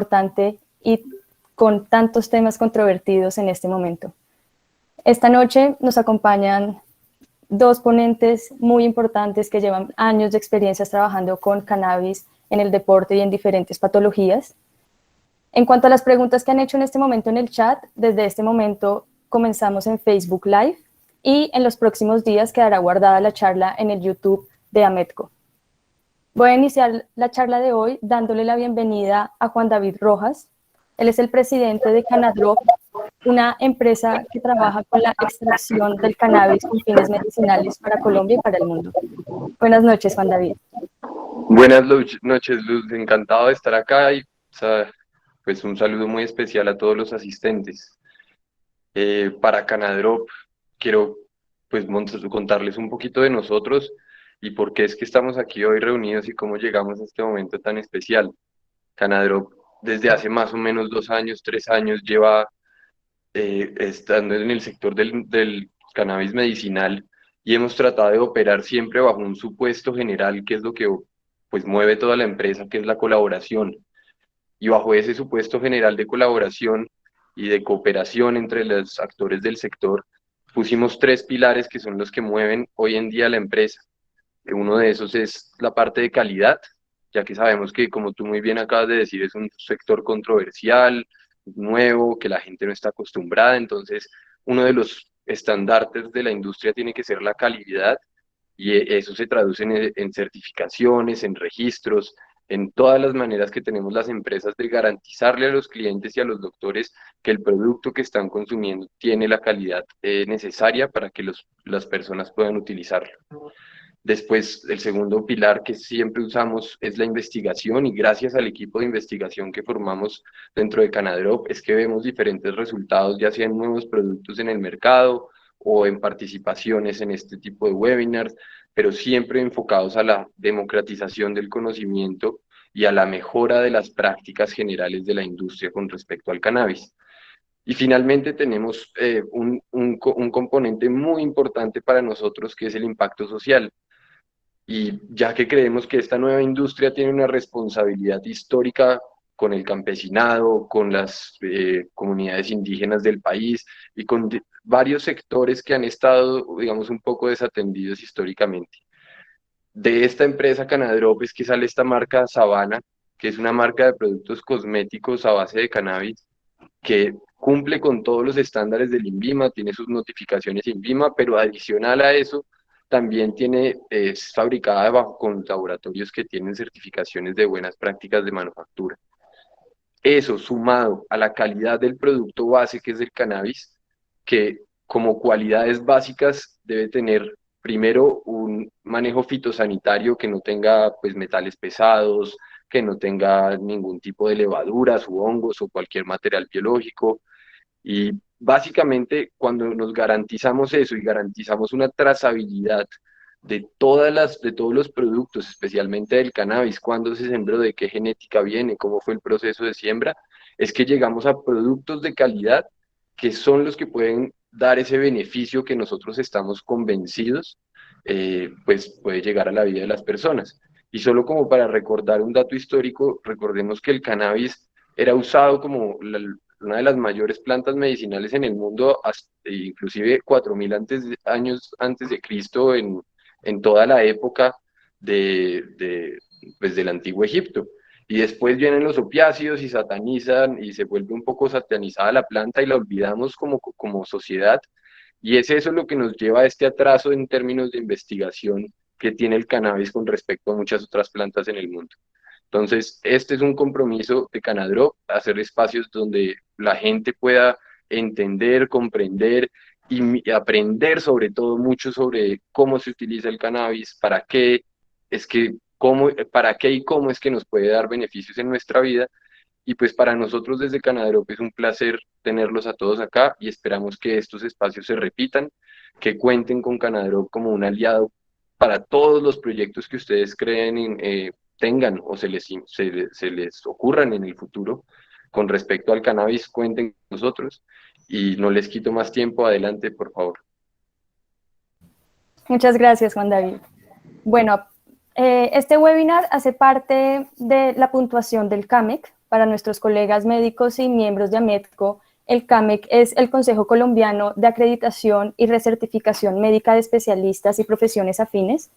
importante y con tantos temas controvertidos en este momento. Esta noche nos acompañan dos ponentes muy importantes que llevan años de experiencias trabajando con cannabis en el deporte y en diferentes patologías. En cuanto a las preguntas que han hecho en este momento en el chat, desde este momento comenzamos en Facebook Live y en los próximos días quedará guardada la charla en el YouTube de Ametco. Voy a iniciar la charla de hoy dándole la bienvenida a Juan David Rojas. Él es el presidente de Canadrop, una empresa que trabaja con la extracción del cannabis con fines medicinales para Colombia y para el mundo. Buenas noches, Juan David. Buenas noches, Luz. Encantado de estar acá y pues un saludo muy especial a todos los asistentes. Para Canadrop quiero pues contarles un poquito de nosotros y por qué es que estamos aquí hoy reunidos y cómo llegamos a este momento tan especial. Canadrop desde hace más o menos 2 años, 3 años lleva estando en el sector del cannabis medicinal y hemos tratado de operar siempre bajo un supuesto general que es lo que pues mueve toda la empresa, que es la colaboración. Y bajo ese supuesto general de colaboración y de cooperación entre los actores del sector, pusimos 3 pilares que son los que mueven hoy en día la empresa. Uno de esos es la parte de calidad, ya que sabemos que, como tú muy bien acabas de decir, es un sector controversial, nuevo, que la gente no está acostumbrada. Entonces, uno de los estandartes de la industria tiene que ser la calidad y eso se traduce en certificaciones, en registros, en todas las maneras que tenemos las empresas de garantizarle a los clientes y a los doctores que el producto que están consumiendo tiene la calidad necesaria para que las personas puedan utilizarlo. Después, el segundo pilar que siempre usamos es la investigación y gracias al equipo de investigación que formamos dentro de Canadrop es que vemos diferentes resultados, ya sean nuevos productos en el mercado o en participaciones en este tipo de webinars, pero siempre enfocados a la democratización del conocimiento y a la mejora de las prácticas generales de la industria con respecto al cannabis. Y finalmente tenemos un componente muy importante para nosotros que es el impacto social. Y ya que creemos que esta nueva industria tiene una responsabilidad histórica con el campesinado, con las comunidades indígenas del país y con varios sectores que han estado, digamos, un poco desatendidos históricamente. De esta empresa Canadrop es que sale esta marca Savannah, que es una marca de productos cosméticos a base de cannabis, que cumple con todos los estándares del INVIMA, tiene sus notificaciones INVIMA, pero adicional a eso, también es fabricada con laboratorios que tienen certificaciones de buenas prácticas de manufactura. Eso sumado a la calidad del producto base que es el cannabis, que como cualidades básicas debe tener primero un manejo fitosanitario que no tenga pues metales pesados, que no tenga ningún tipo de levaduras u hongos o cualquier material biológico. Y básicamente cuando nos garantizamos eso y garantizamos una trazabilidad de todos los productos, especialmente del cannabis, cuándo se sembró, de qué genética viene, cómo fue el proceso de siembra, es que llegamos a productos de calidad que son los que pueden dar ese beneficio que nosotros estamos convencidos, pues puede llegar a la vida de las personas. Y solo como para recordar un dato histórico, recordemos que el cannabis era usado como una de las mayores plantas medicinales en el mundo, inclusive 4.000 años antes de Cristo en toda la época pues del antiguo Egipto. Y después vienen los opiáceos y satanizan y se vuelve un poco satanizada la planta y la olvidamos como sociedad. Y es eso lo que nos lleva a este atraso en términos de investigación que tiene el cannabis con respecto a muchas otras plantas en el mundo. Entonces, este es un compromiso de Canadrop, hacer espacios donde la gente pueda entender, comprender y aprender sobre todo mucho sobre cómo se utiliza el cannabis, para qué y cómo es que nos puede dar beneficios en nuestra vida. Y pues para nosotros desde Canadrop es un placer tenerlos a todos acá y esperamos que estos espacios se repitan, que cuenten con Canadrop como un aliado para todos los proyectos que ustedes tengan o se les ocurran en el futuro con respecto al cannabis, cuenten con nosotros y no les quito más tiempo. Adelante, por favor. Muchas gracias, Juan David. Bueno, este webinar hace parte de la puntuación del CAMEC, para nuestros colegas médicos y miembros de AMETCO, el CAMEC es el Consejo Colombiano de Acreditación y Recertificación Médica de Especialistas y Profesiones Afines.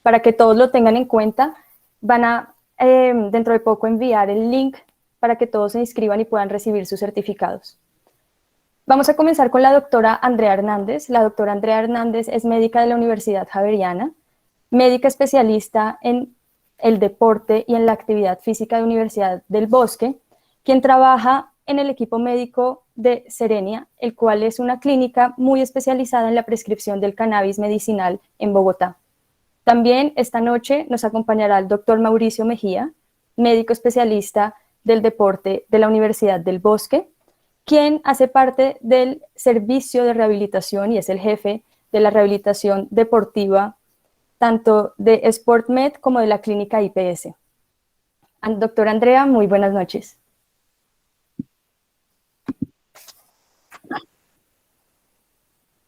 Para que todos lo tengan en cuenta, van a dentro de poco enviar el link para que todos se inscriban y puedan recibir sus certificados. Vamos a comenzar con la doctora Andrea Hernández. La doctora Andrea Hernández es médica de la Universidad Javeriana, médica especialista en el deporte y en la actividad física de Universidad del Bosque, quien trabaja en el equipo médico de Serenia, el cual es una clínica muy especializada en la prescripción del cannabis medicinal en Bogotá. También esta noche nos acompañará el doctor Mauricio Mejía, médico especialista del deporte de la Universidad del Bosque, quien hace parte del servicio de rehabilitación y es el jefe de la rehabilitación deportiva tanto de SportMed como de la clínica IPS. Doctora Andrea, muy buenas noches.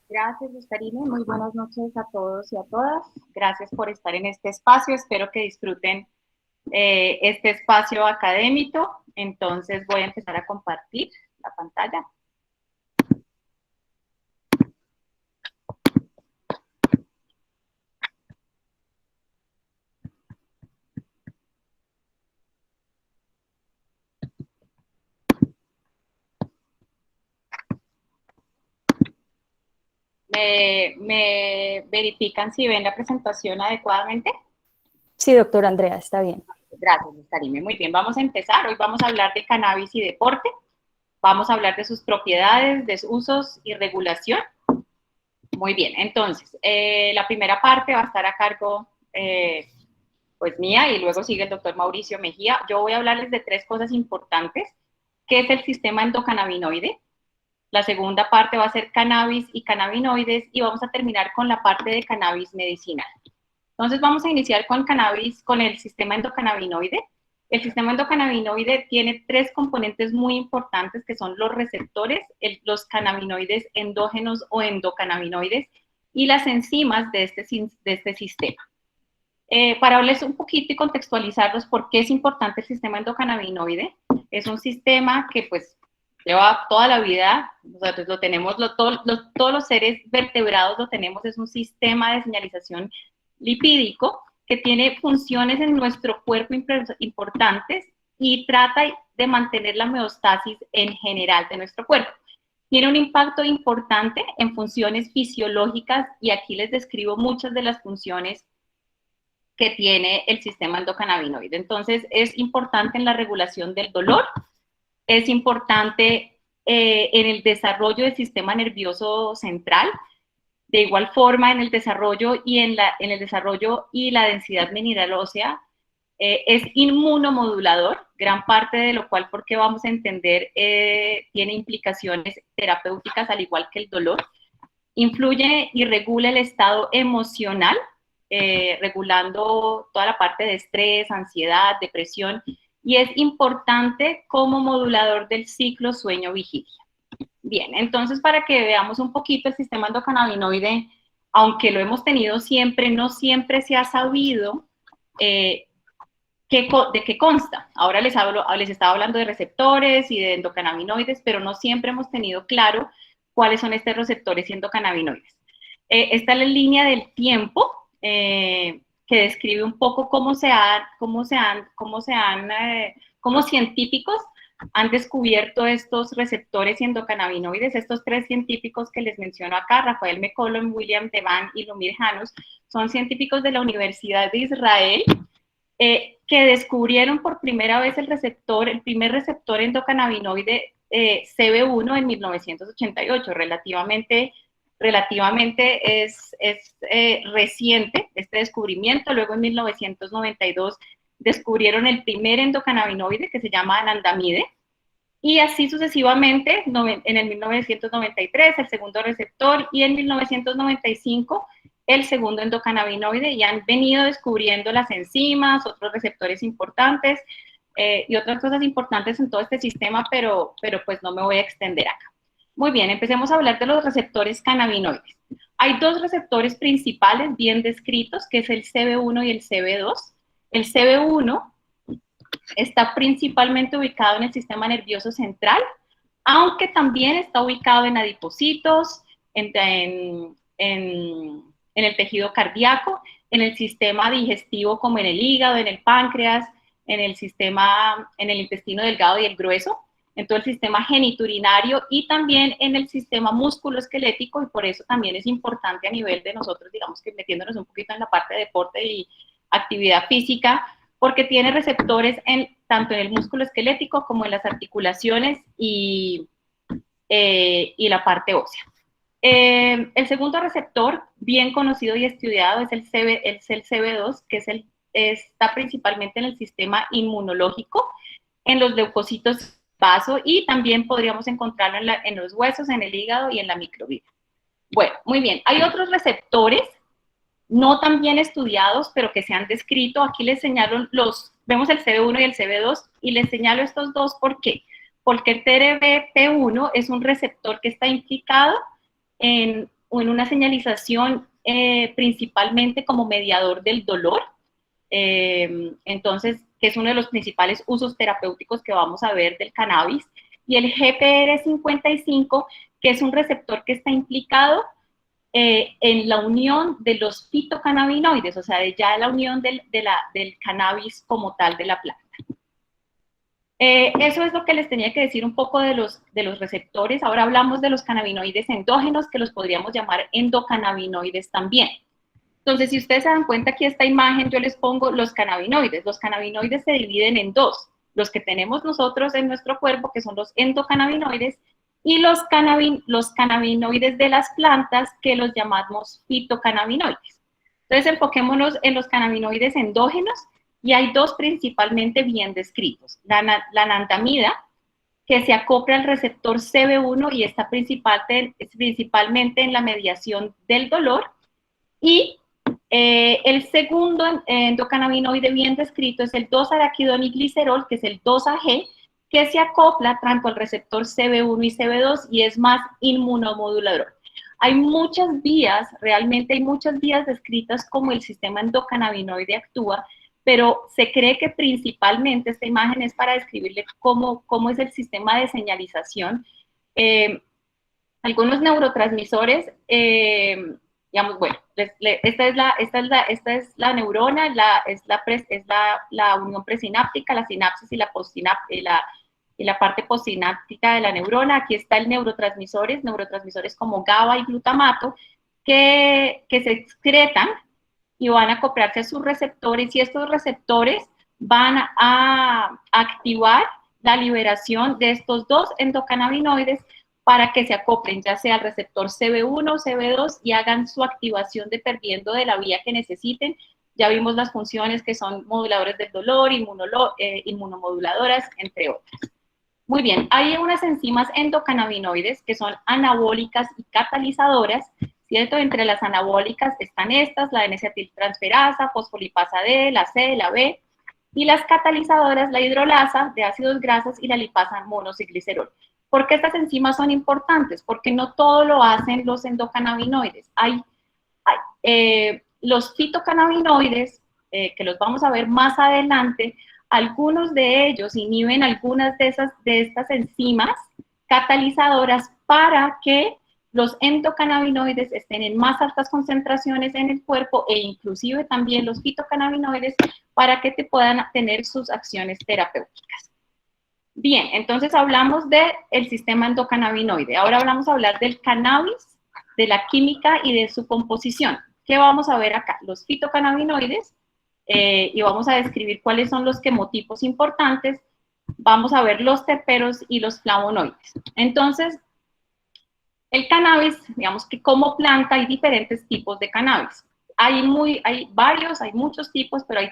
Gracias, Oscarine. Muy buenas noches a todos y a todas. Gracias por estar en este espacio. Espero que disfruten este espacio académico. Entonces voy a empezar a compartir la pantalla. ¿Me verifican si ven la presentación adecuadamente? Sí, doctora Andrea, está bien. Gracias, Karime. Muy bien, vamos a empezar. Hoy vamos a hablar de cannabis y deporte. Vamos a hablar de sus propiedades, de sus usos y regulación. Muy bien, entonces, la primera parte va a estar a cargo pues mía y luego sigue el doctor Mauricio Mejía. Yo voy a hablarles de tres cosas importantes, que es el sistema endocannabinoide. La segunda parte va a ser cannabis y cannabinoides y vamos a terminar con la parte de cannabis medicinal. Entonces vamos a iniciar con cannabis, con el sistema endocannabinoide. El sistema endocannabinoide tiene tres componentes muy importantes que son los receptores, los cannabinoides endógenos o endocannabinoides y las enzimas de este sistema. Para hablarles un poquito y contextualizarlos por qué es importante el sistema endocannabinoide, es un sistema que pues lleva toda la vida, o sea, pues lo tenemos, todos los seres vertebrados lo tenemos, es un sistema de señalización lipídico que tiene funciones en nuestro cuerpo importantes y trata de mantener la homeostasis en general de nuestro cuerpo. Tiene un impacto importante en funciones fisiológicas y aquí les describo muchas de las funciones que tiene el sistema endocannabinoide. Entonces, es importante en la regulación del dolor, es importante en el desarrollo del sistema nervioso central, de igual forma en el desarrollo y en el desarrollo y la densidad mineral ósea, es inmunomodulador, gran parte de lo cual, porque vamos a entender, tiene implicaciones terapéuticas al igual que el dolor, influye y regula el estado emocional, regulando toda la parte de estrés, ansiedad, depresión, y es importante como modulador del ciclo sueño-vigilia. Bien, entonces para que veamos un poquito el sistema endocannabinoide, aunque lo hemos tenido siempre, no siempre se ha sabido de qué consta. Ahora les estaba hablando de receptores y de endocannabinoides, pero no siempre hemos tenido claro cuáles son estos receptores y endocannabinoides. Esta es la línea del tiempo que describe un poco cómo científicos han descubierto estos receptores y endocannabinoides. Estos tres científicos que les menciono acá, Rafael McCollum, William Devan y Lumir Janus, son científicos de la Universidad de Israel que descubrieron por primera vez el primer receptor endocannabinoide CB1 en 1988, relativamente es reciente este descubrimiento. Luego en 1992 descubrieron el primer endocannabinoide que se llama anandamide y así sucesivamente en el 1993 el segundo receptor y en 1995 el segundo endocannabinoide, y han venido descubriendo las enzimas, otros receptores importantes y otras cosas importantes en todo este sistema, pero pues no me voy a extender acá. Muy bien, empecemos a hablar de los receptores cannabinoides. Hay dos receptores principales bien descritos, que es el CB1 y el CB2. El CB1 está principalmente ubicado en el sistema nervioso central, aunque también está ubicado en adipocitos, en el tejido cardíaco, en el sistema digestivo como en el hígado, en el páncreas, en el intestino delgado y el grueso, en todo el sistema genitourinario y también en el sistema musculoesquelético, y por eso también es importante a nivel de nosotros, digamos que metiéndonos un poquito en la parte de deporte y actividad física, porque tiene receptores tanto en el músculo esquelético como en las articulaciones y la parte ósea. El segundo receptor, bien conocido y estudiado, es el CB2, que está principalmente en el sistema inmunológico, en los leucocitos vaso, y también podríamos encontrarlo en los huesos, en el hígado y en la microvía. Bueno, muy bien. Hay otros receptores no tan bien estudiados, pero que se han descrito. Aquí les señalo vemos el CB1 y el CB2, y les señalo estos dos, ¿por qué? Porque el TRBP1 es un receptor que está implicado en una señalización principalmente como mediador del dolor, entonces, que es uno de los principales usos terapéuticos que vamos a ver del cannabis, y el GPR55, que es un receptor que está implicado en la unión de los fitocannabinoides, o sea, ya la unión del cannabis como tal de la planta. Eso es lo que les tenía que decir un poco de los receptores. Ahora hablamos de los cannabinoides endógenos, que los podríamos llamar endocannabinoides también. Entonces, si ustedes se dan cuenta, aquí esta imagen yo les pongo los cannabinoides. Los cannabinoides se dividen en dos: los que tenemos nosotros en nuestro cuerpo, que son los endocannabinoides, y los cannabinoides de las plantas, que los llamamos fitocannabinoides. Entonces, enfoquémonos en los cannabinoides endógenos, y hay dos principalmente bien descritos. La anandamida, que se acopla al receptor CB1 y está principalmente en la mediación del dolor, y el segundo endocannabinoide bien descrito es el 2-araquidoniglicerol, que es el 2-AG, que se acopla tanto al receptor CB1 y CB2 y es más inmunomodulador. Hay muchas vías, realmente hay muchas vías descritas como el sistema endocannabinoide actúa, pero se cree que principalmente esta imagen es para describirle cómo es el sistema de señalización. Algunos neurotransmisores, digamos, bueno, esta es la neurona, es la unión presináptica, la sinapsis y la parte postsináptica de la neurona. Aquí está el neurotransmisores como GABA y glutamato, que se excretan y van a acoplarse a sus receptores, y estos receptores van a activar la liberación de estos dos endocannabinoides para que se acoplen ya sea al receptor CB1 o CB2 y hagan su activación dependiendo de la vía que necesiten. Ya vimos las funciones, que son moduladores del dolor, inmunomoduladoras, entre otras. Muy bien, hay unas enzimas endocannabinoides que son anabólicas y catalizadoras, ¿cierto? Entre las anabólicas están estas, la N-acetiltransferasa, fosfolipasa D, la C, la B, y las catalizadoras, la hidrolasa de ácidos grasos y la lipasa monosilglicerol. ¿Por qué estas enzimas son importantes? Porque no todo lo hacen los endocannabinoides. Los fitocannabinoides, que los vamos a ver más adelante, algunos de ellos inhiben algunas de estas enzimas catalizadoras para que los endocannabinoides estén en más altas concentraciones en el cuerpo, e inclusive también los fitocannabinoides para que te puedan tener sus acciones terapéuticas. Bien, entonces hablamos del sistema endocannabinoide. Ahora vamos a hablar del cannabis, de la química y de su composición. ¿Qué vamos a ver acá? Los fitocannabinoides, y vamos a describir cuáles son los quimotipos importantes. Vamos a ver los terpenos y los flavonoides. Entonces, el cannabis, digamos que como planta hay diferentes tipos de cannabis. Hay muchos tipos, pero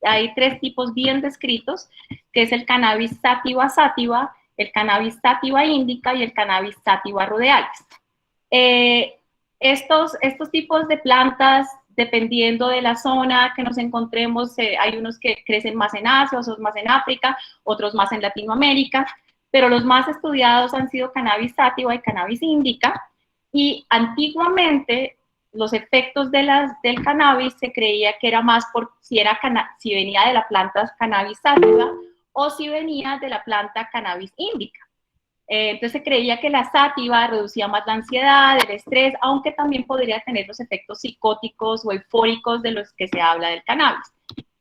hay tres tipos bien descritos, que es el cannabis sativa sativa, el cannabis sativa indica y el cannabis sativa rhudealis. Estos tipos de plantas, dependiendo de la zona que nos encontremos, hay unos que crecen más en Asia, otros más en África, otros más en Latinoamérica, pero los más estudiados han sido cannabis sativa y cannabis indica, y antiguamente los efectos del cannabis se creía que era más por si venía de la planta cannabis sativa o si venía de la planta Cannabis indica. Entonces se creía que la sátiva reducía más la ansiedad, el estrés, aunque también podría tener los efectos psicóticos o eufóricos de los que se habla del cannabis.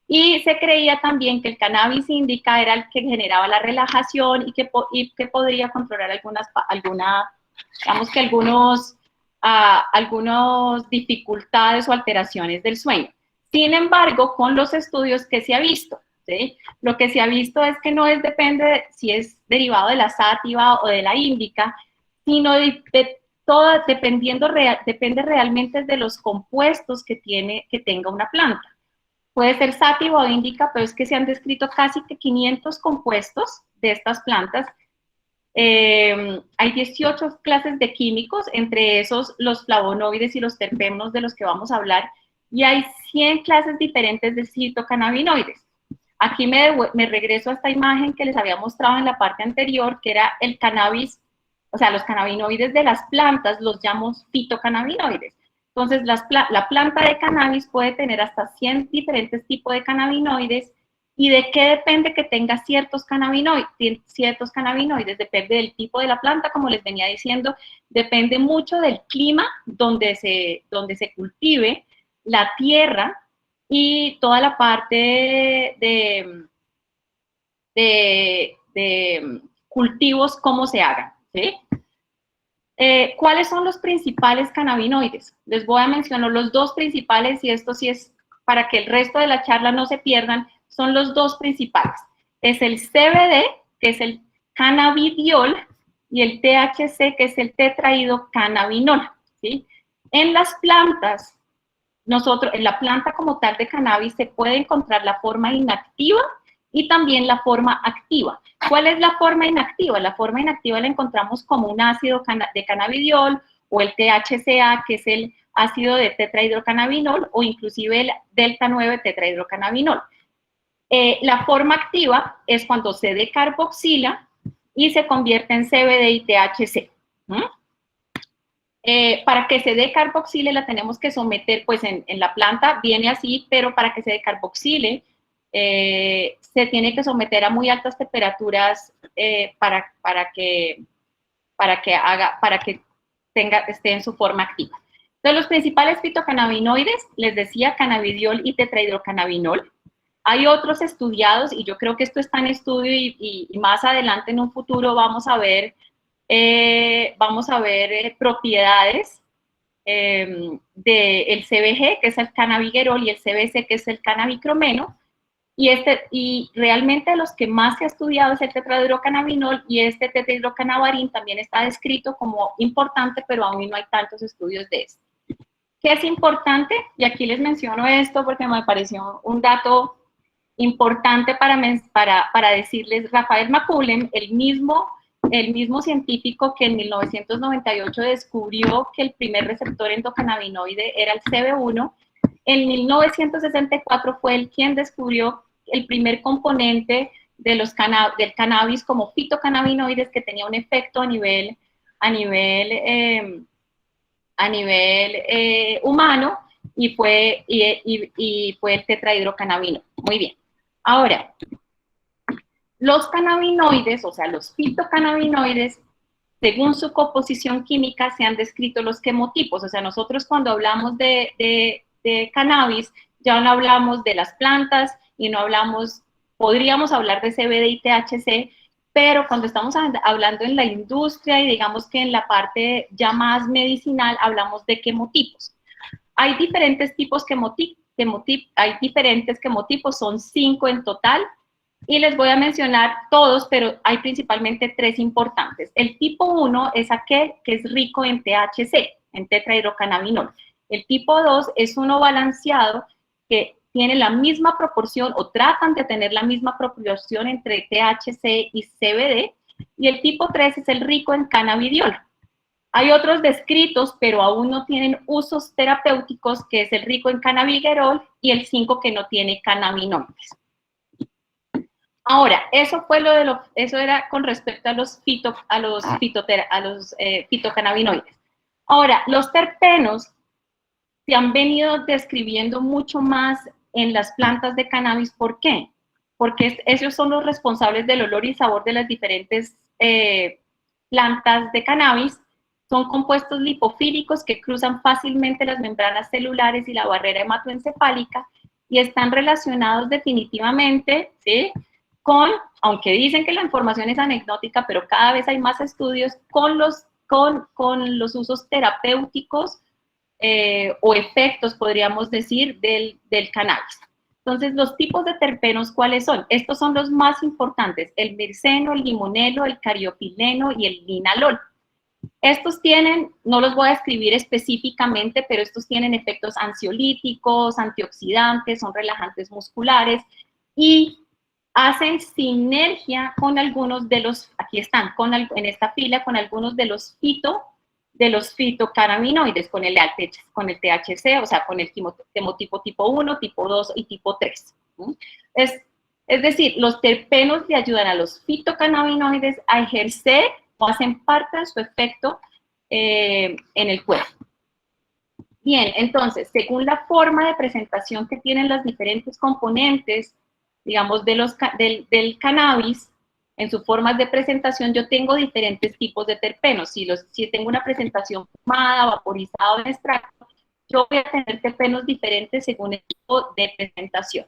Y se creía también que el Cannabis indica era el que generaba la relajación y que podría controlar algunas dificultades o alteraciones del sueño. Sin embargo, con los estudios que se ha visto, ¿sí? Lo que se ha visto es que no depende si es derivado de la sátiva o de la índica, sino depende realmente de los compuestos que tenga una planta. Puede ser sátiva o índica, pero es que se han descrito casi que 500 compuestos de estas plantas. Hay 18 clases de químicos, entre esos los flavonoides y los terpenos de los que vamos a hablar, y hay 100 clases diferentes de fitocannabinoides. Aquí me regreso a esta imagen que les había mostrado en la parte anterior, que era el cannabis, o sea, los cannabinoides de las plantas los llamamos fitocannabinoides. Entonces, la planta de cannabis puede tener hasta 100 diferentes tipos de cannabinoides. ¿Y de qué depende que tenga ciertos cannabinoides? Depende del tipo de la planta, como les venía diciendo, depende mucho del clima donde se cultive, la tierra y toda la parte de cultivos, cómo se hagan, ¿sí? ¿Cuáles son los principales cannabinoides? Les voy a mencionar los dos principales, y esto sí es para que el resto de la charla no se pierdan. Son los dos principales. Es el CBD, que es el cannabidiol, y el THC, que es el tetrahidrocannabinol, ¿sí? En las plantas, en la planta como tal de cannabis se puede encontrar la forma inactiva y también la forma activa. ¿Cuál es la forma inactiva? La forma inactiva la encontramos como un ácido de cannabidiol, o el THCA, que es el ácido de tetrahidrocannabinol, o inclusive el delta 9 tetrahidrocannabinol. La forma activa es cuando se decarboxila y se convierte en CBD y THC. Para que se decarboxile la tenemos que someter, pues en la planta viene así, pero para que se decarboxile se tiene que someter a muy altas temperaturas para que esté en su forma activa. Entonces, los principales fitocannabinoides, les decía, cannabidiol y tetrahidrocannabinol. Hay otros estudiados, y yo creo que esto está en estudio, y más adelante en un futuro vamos a ver propiedades del CBG, que es el cannabigerol, y el CBC, que es el cannabicromeno, y realmente los que más se ha estudiado es el tetrahidrocannabinol, y este tetrahidrocannabarín también está descrito como importante, pero aún no hay tantos estudios de esto. ¿Qué es importante? Y aquí les menciono esto porque me pareció un dato importante para decirles. Rafael McCullem, el mismo científico que en 1998 descubrió que el primer receptor endocannabinoide era el CB1, en 1964 fue él quien descubrió el primer componente del cannabis como fitocannabinoides, que tenía un efecto a nivel humano, y fue el tetrahidrocannabinol. Muy bien. Ahora, los cannabinoides, o sea, los fitocannabinoides, según su composición química, se han descrito los quemotipos. O sea, nosotros cuando hablamos de cannabis, ya no hablamos de las plantas y podríamos hablar de CBD y THC, pero cuando estamos hablando en la industria y digamos que en la parte ya más medicinal, hablamos de quemotipos. Hay diferentes tipos hay diferentes quemotipos, son 5 en total, y les voy a mencionar todos, pero hay principalmente 3 importantes. El tipo 1 es aquel que es rico en THC, en tetrahidrocannabinol. El tipo 2 es uno balanceado, que tiene la misma proporción, o tratan de tener la misma proporción entre THC y CBD, y el tipo 3 es el rico en cannabidiol. Hay otros descritos, pero aún no tienen usos terapéuticos, que es el rico en cannabigerol, y el 5 que no tiene cannabinoides. Ahora, eso era con respecto a los fitocannabinoides. Ahora, los terpenos se han venido describiendo mucho más en las plantas de cannabis. ¿Por qué? porque ellos son los responsables del olor y sabor de las diferentes plantas de cannabis. Son compuestos lipofílicos que cruzan fácilmente las membranas celulares y la barrera hematoencefálica y están relacionados definitivamente, ¿sí?, con, aunque dicen que la información es anecdótica, pero cada vez hay más estudios con los usos terapéuticos o efectos, podríamos decir, del cannabis. Entonces, los tipos de terpenos, ¿cuáles son? Estos son los más importantes: el mirceno, el limonelo, el cariopileno y el linalol. Estos tienen, no los voy a escribir específicamente, pero estos tienen efectos ansiolíticos, antioxidantes, son relajantes musculares y hacen sinergia con algunos de los, aquí están, en esta fila, con algunos de los fitocannabinoides, con el THC, o sea, con el quimotipo tipo 1, tipo 2 y tipo 3. Es decir, los terpenos le ayudan a los fitocannabinoides a ejercer o hacen parte de su efecto en el cuerpo. Bien, entonces, según la forma de presentación que tienen las diferentes componentes, digamos, del cannabis, en sus formas de presentación, yo tengo diferentes tipos de terpenos. Si tengo una presentación fumada, vaporizada o en extracto, yo voy a tener terpenos diferentes según el tipo de presentación.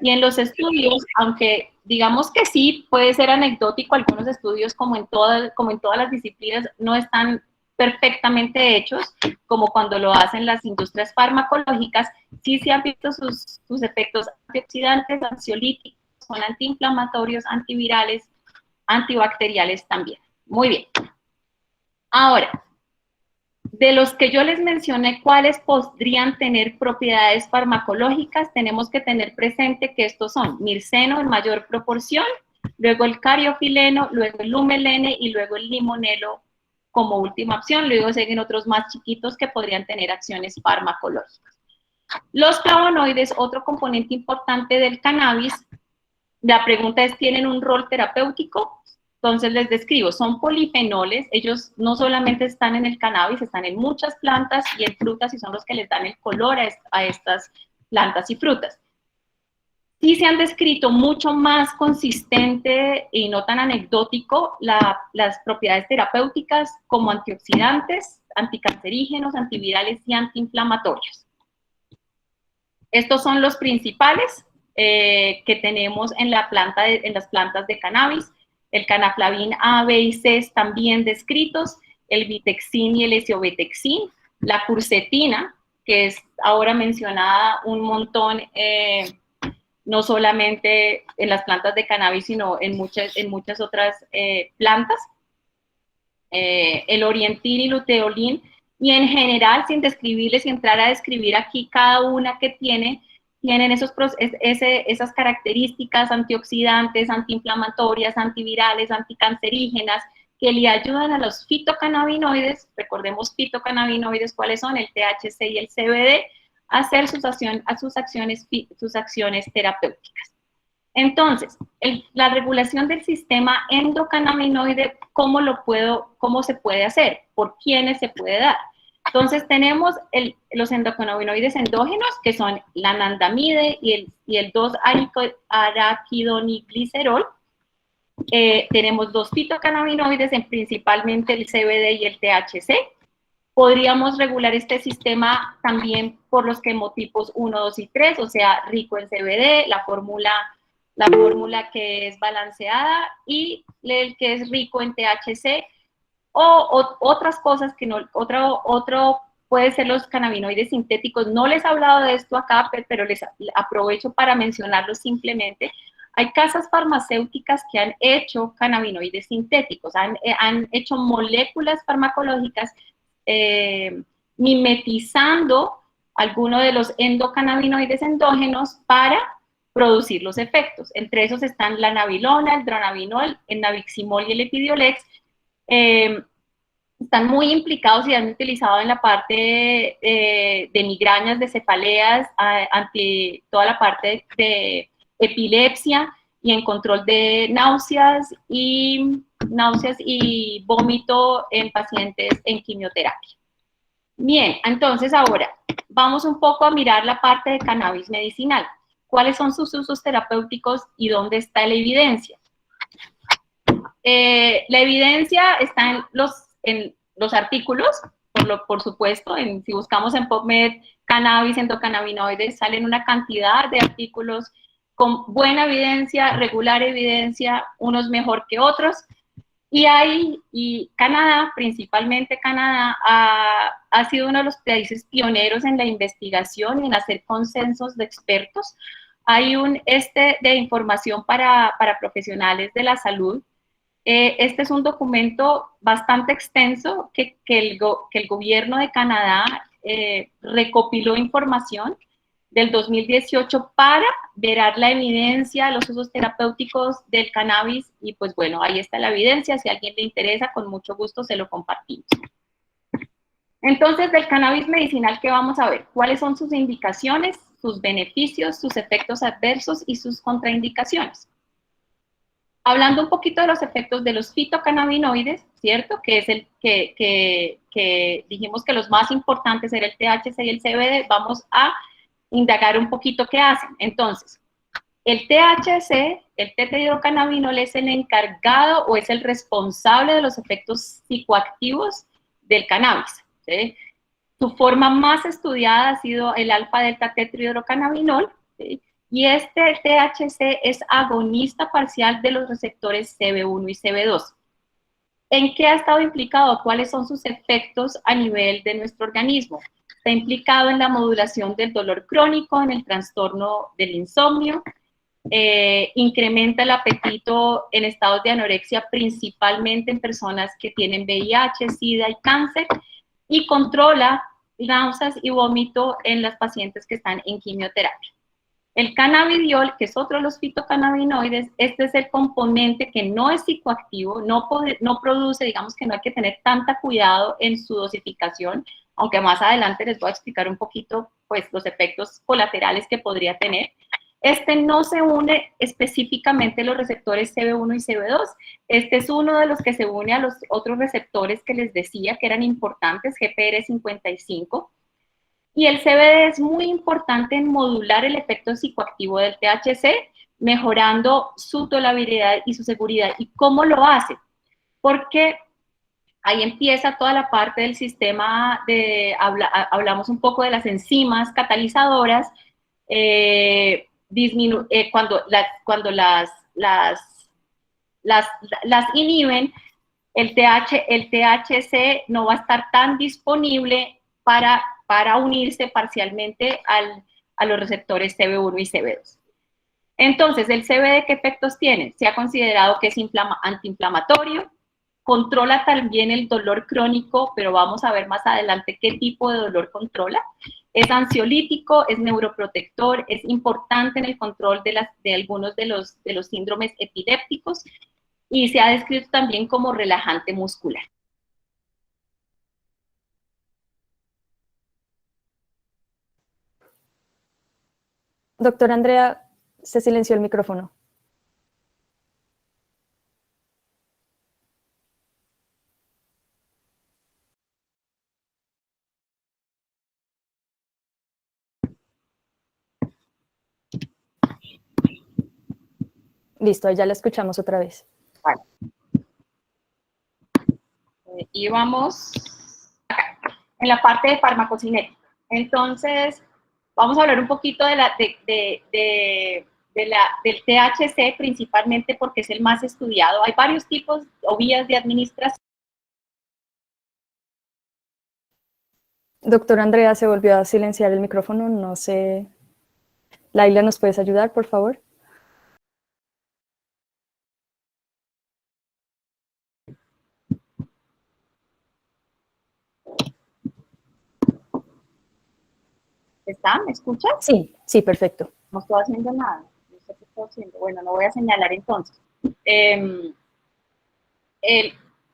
Y en los estudios, aunque digamos que sí, puede ser anecdótico, algunos estudios, como en todas las disciplinas, no están perfectamente hechos, como cuando lo hacen las industrias farmacológicas, sí se han visto sus efectos antioxidantes, ansiolíticos, son antiinflamatorios, antivirales, antibacteriales también. Muy bien. Ahora, de los que yo les mencioné, ¿cuáles podrían tener propiedades farmacológicas? Tenemos que tener presente que estos son mirceno en mayor proporción, luego el cariopileno, luego el lumelene y luego el limonelo como última opción. Luego siguen otros más chiquitos que podrían tener acciones farmacológicas. Los flavonoides, otro componente importante del cannabis. La pregunta es, ¿tienen un rol terapéutico? Entonces les describo, son polifenoles, ellos no solamente están en el cannabis, están en muchas plantas y en frutas y son los que les dan el color a estas plantas y frutas. Sí se han descrito mucho más consistente y no tan anecdótico las propiedades terapéuticas como antioxidantes, anticancerígenos, antivirales y antiinflamatorios. Estos son los principales que tenemos en las plantas de cannabis. El canaflavín A, B y C están bien descritos, el vitexin y el esiobetexin, la curcetina, que es ahora mencionada un montón, no solamente en las plantas de cannabis, sino en muchas otras plantas, el orientin y luteolin, y en general, sin describirles y entrar a describir aquí cada una que tienen esas características antioxidantes, antiinflamatorias, antivirales, anticancerígenas, que le ayudan a los fitocannabinoides. Recordemos fitocannabinoides, ¿cuáles son? El THC y el CBD, a hacer sus acciones terapéuticas. Entonces, la regulación del sistema endocannabinoide, ¿cómo se puede hacer? ¿Por quiénes se puede dar? Entonces, tenemos los endocannabinoides endógenos, que son la anandamide y el 2-araquidoniglicerol. Tenemos dos fitocannabinoides, principalmente el CBD y el THC. Podríamos regular este sistema también por los quimotipos 1, 2 y 3, o sea, rico en CBD, la fórmula que es balanceada y el que es rico en THC, o otras cosas que no, otro puede ser los cannabinoides sintéticos. No les he hablado de esto acá, pero les aprovecho para mencionarlo simplemente. Hay casas farmacéuticas que han hecho cannabinoides sintéticos, han hecho moléculas farmacológicas mimetizando alguno de los endocannabinoides endógenos para producir los efectos. Entre esos están la nabilona, el dronabinol, el nabiximol y el epidiolex. Están muy implicados y han utilizado en la parte de migrañas, de cefaleas, ante toda la parte de epilepsia y en control de náuseas y vómito en pacientes en quimioterapia. Bien, entonces ahora vamos un poco a mirar la parte de cannabis medicinal. cuáles son sus usos terapéuticos y dónde está la evidencia. La evidencia está en los artículos, por supuesto, si buscamos en PubMed cannabis, endocannabinoides, salen una cantidad de artículos con buena evidencia, regular evidencia, unos mejor que otros, y Canadá, principalmente Canadá, ha sido uno de los países pioneros en la investigación y en hacer consensos de expertos. Hay un de información para profesionales de la salud. Este es un documento bastante extenso que el gobierno de Canadá recopiló información del 2018 para verar la evidencia, los usos terapéuticos del cannabis, y pues bueno, ahí está la evidencia. Si a alguien le interesa, con mucho gusto se lo compartimos. Entonces, del cannabis medicinal, ¿qué vamos a ver? ¿Cuáles son sus indicaciones, sus beneficios, sus efectos adversos y sus contraindicaciones? Hablando un poquito de los efectos de los fitocannabinoides, ¿cierto? Que es el que dijimos que los más importantes eran el THC y el CBD. Vamos a indagar un poquito qué hacen. Entonces, el THC, el tetrahidrocannabinol, es el encargado o es el responsable de los efectos psicoactivos del cannabis, ¿sí? Su forma más estudiada ha sido el alfa-delta tetrahidrocannabinol, ¿sí? Y este THC es agonista parcial de los receptores CB1 y CB2. ¿En qué ha estado implicado? ¿Cuáles son sus efectos a nivel de nuestro organismo? Está implicado en la modulación del dolor crónico, en el trastorno del insomnio, incrementa el apetito en estados de anorexia, principalmente en personas que tienen VIH, SIDA y cáncer, y controla náuseas y vómito en las pacientes que están en quimioterapia. El cannabidiol, que es otro de los fitocannabinoides, este es el componente que no es psicoactivo, no produce, digamos que no hay que tener tanta cuidado en su dosificación, aunque más adelante les voy a explicar un poquito pues, los efectos colaterales que podría tener. Este no se une específicamente a los receptores CB1 y CB2. Este es uno de los que se une a los otros receptores que les decía que eran importantes, GPR55. Y el CBD es muy importante en modular el efecto psicoactivo del THC, mejorando su tolerabilidad y su seguridad. ¿Y cómo lo hace? Porque ahí empieza toda la parte del sistema hablamos un poco de las enzimas catalizadoras, cuando las inhiben, el THC no va a estar tan disponible para unirse parcialmente a los receptores CB1 y CB2. Entonces, ¿el CBD qué efectos tiene? Se ha considerado que es antiinflamatorio, controla también el dolor crónico, pero vamos a ver más adelante qué tipo de dolor controla. Es ansiolítico, es neuroprotector, es importante en el control de algunos de los síndromes epilépticos, y se ha descrito también como relajante muscular. Doctora Andrea, se silenció el micrófono. Listo, ya la escuchamos otra vez. Vale. Y vamos acá, en la parte de farmacocinética. Entonces, vamos a hablar un poquito del THC, principalmente porque es el más estudiado. Hay varios tipos o vías de administración. Doctora Andrea, se volvió a silenciar el micrófono, no sé. Laila, ¿nos puedes ayudar, por favor? ¿Me escuchas? Sí, sí, perfecto. No estoy haciendo nada. No sé qué estoy haciendo. Bueno, no voy a señalar entonces.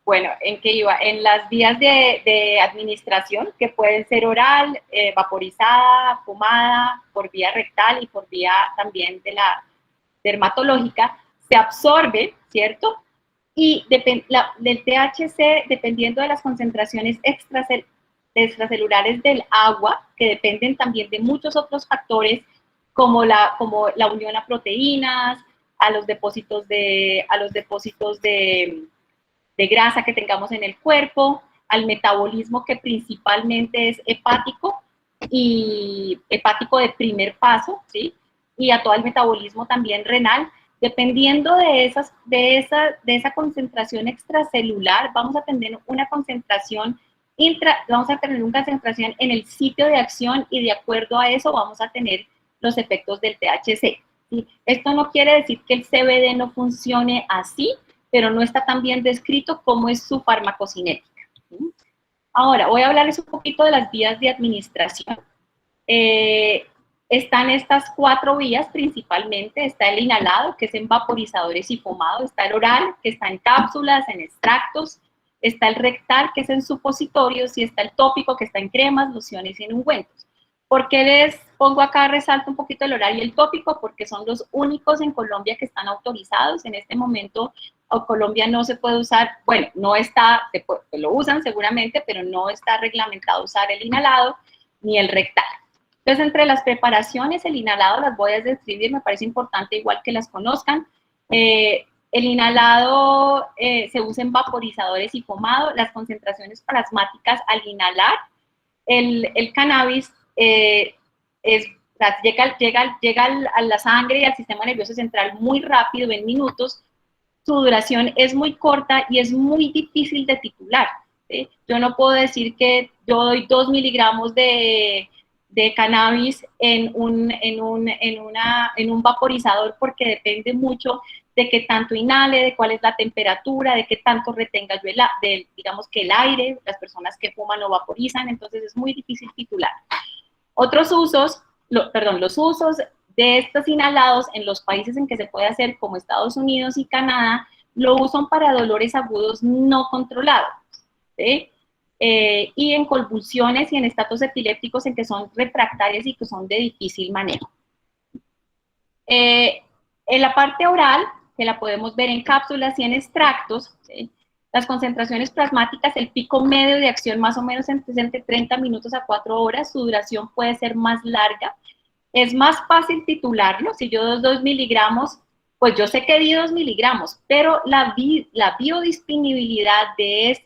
Bueno, ¿en qué iba? En las vías de administración, que pueden ser oral, vaporizada, fumada, por vía rectal y por vía también de la dermatológica, se absorbe, ¿cierto? Y del THC, dependiendo de las concentraciones extracelulares del agua, que dependen también de muchos otros factores, como la unión a proteínas, a los depósitos de grasa que tengamos en el cuerpo, al metabolismo que principalmente es hepático y hepático de primer paso, ¿sí? Y a todo el metabolismo también renal. Dependiendo de esa concentración extracelular, vamos a tener una concentración en el sitio de acción y de acuerdo a eso vamos a tener los efectos del THC. ¿Sí? Esto no quiere decir que el CBD no funcione así, pero no está tan bien descrito cómo es su farmacocinética. ¿Sí? Ahora, voy a hablarles un poquito de las vías de administración. Están estas 4 vías principalmente, está el inhalado, que es en vaporizadores y fumado, está el oral, que está en cápsulas, en extractos, está el rectal, que es en supositorios, y está el tópico, que está en cremas, lociones y en ungüentos. ¿Por qué les pongo acá, resalto un poquito el oral y el tópico? Porque son los únicos en Colombia que están autorizados. En este momento, en Colombia no se puede usar, bueno, no está, lo usan seguramente, pero no está reglamentado usar el inhalado ni el rectal. Entonces, entre las preparaciones, el inhalado las voy a describir, me parece importante igual que las conozcan. El inhalado se usa en vaporizadores y fumado. Las concentraciones plasmáticas al inhalar el cannabis llega a la sangre y al sistema nervioso central muy rápido, en minutos. Su duración es muy corta y es muy difícil de titular. ¿Sí? Yo no puedo decir que yo doy 2 miligramos de cannabis en un vaporizador porque depende mucho de qué tanto inhale, de cuál es la temperatura, de qué tanto retenga yo digamos que el aire, las personas que fuman o vaporizan, entonces es muy difícil titular. Otros usos, los usos de estos inhalados en los países en que se puede hacer, como Estados Unidos y Canadá, lo usan para dolores agudos no controlados, ¿sí? Y en convulsiones y en estados epilépticos en que son refractarias y que son de difícil manejo. En la parte oral, que la podemos ver en cápsulas y en extractos, ¿sí? Las concentraciones plasmáticas, el pico medio de acción más o menos entre 30 minutos a 4 horas, su duración puede ser más larga. Es más fácil titularlo, si yo doy 2 miligramos, pues yo sé que di 2 miligramos, pero la biodisponibilidad de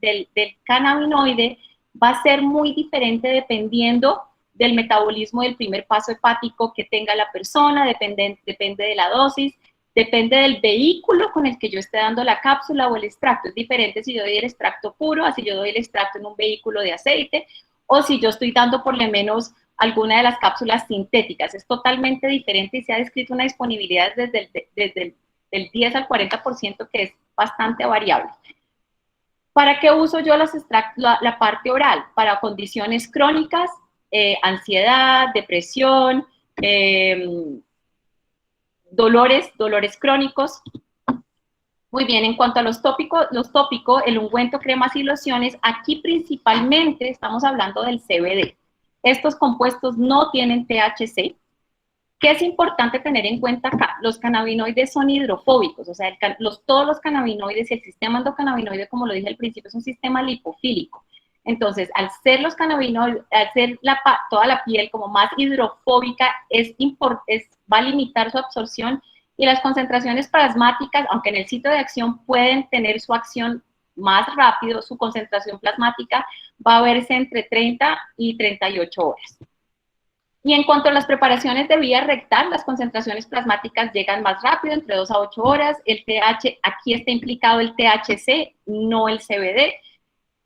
del cannabinoide va a ser muy diferente dependiendo del metabolismo del primer paso hepático que tenga la persona, depende de la dosis, depende del vehículo con el que yo esté dando la cápsula o el extracto. Es diferente si yo doy el extracto puro, a si yo doy el extracto en un vehículo de aceite, o si yo estoy dando por lo menos alguna de las cápsulas sintéticas. Es totalmente diferente y se ha descrito una disponibilidad desde el 10 al 40%, que es bastante variable. ¿Para qué uso yo la parte oral? Para condiciones crónicas, ansiedad, depresión, dolores crónicos. Muy bien, en cuanto a los tópicos, el ungüento, cremas y lociones, aquí principalmente estamos hablando del CBD. Estos compuestos no tienen THC. ¿Qué es importante tener en cuenta acá? Los cannabinoides son hidrofóbicos, o sea, todos los cannabinoides y el sistema endocannabinoide, como lo dije al principio, es un sistema lipofílico. Entonces, al ser los cannabinoides, al ser toda la piel como más hidrofóbica, va a limitar su absorción y las concentraciones plasmáticas, aunque en el sitio de acción pueden tener su acción más rápido, su concentración plasmática va a verse entre 30 y 38 horas. Y en cuanto a las preparaciones de vía rectal, las concentraciones plasmáticas llegan más rápido, entre 2 a 8 horas. Aquí está implicado el THC, no el CBD.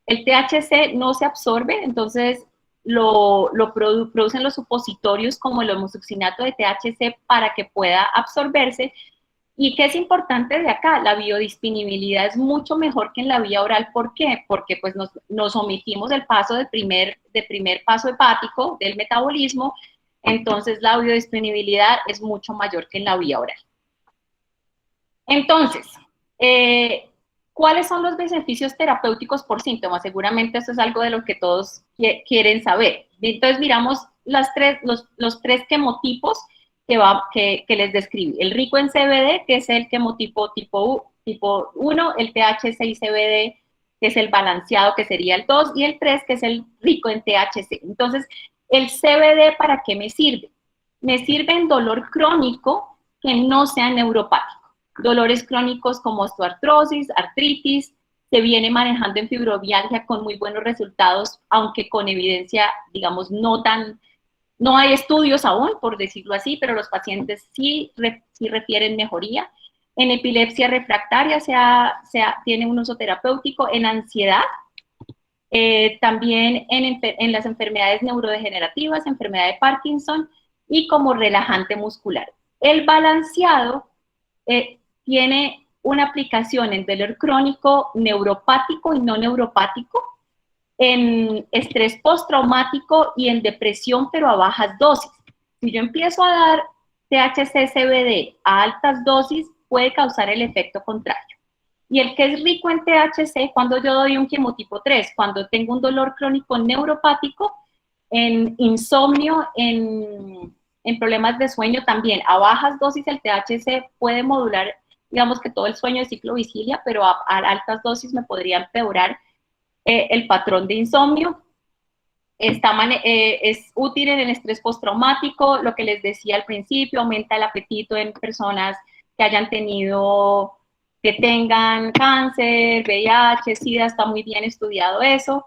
El THC no se absorbe, entonces lo producen los supositorios como el homosuccinato de THC para que pueda absorberse. ¿Y qué es importante de acá? La biodisponibilidad es mucho mejor que en la vía oral. ¿Por qué? Porque pues nos omitimos el paso de primer paso hepático del metabolismo, entonces la biodisponibilidad es mucho mayor que en la vía oral. Entonces, ¿cuáles son los beneficios terapéuticos por síntomas? Seguramente esto es algo de lo que todos quieren saber. Entonces miramos los tres quemotipos que les describí. El rico en CBD, que es el quemotipo tipo 1, el THC y CBD, que es el balanceado, que sería el 2, y el 3, que es el rico en THC. Entonces, ¿el CBD para qué me sirve? Me sirve en dolor crónico que no sea neuropático. Dolores crónicos como osteoartrosis, artritis, se viene manejando en fibromialgia con muy buenos resultados, aunque con evidencia, digamos, no hay estudios aún, por decirlo así, pero los pacientes sí refieren mejoría. En epilepsia refractaria tiene un uso terapéutico, en ansiedad, también en las enfermedades neurodegenerativas, enfermedad de Parkinson y como relajante muscular. El balanceado tiene una aplicación en dolor crónico neuropático y no neuropático, en estrés postraumático y en depresión, pero a bajas dosis. Si yo empiezo a dar THC-CBD a altas dosis, puede causar el efecto contrario. Y el que es rico en THC, cuando yo doy un quimotipo 3, cuando tengo un dolor crónico neuropático, en insomnio, en problemas de sueño también, a bajas dosis el THC puede modular, digamos que todo el sueño de ciclo vigilia, pero a altas dosis me podría empeorar el patrón de insomnio. Es útil en el estrés postraumático, lo que les decía al principio, aumenta el apetito en personas que tengan cáncer, VIH, SIDA, está muy bien estudiado eso.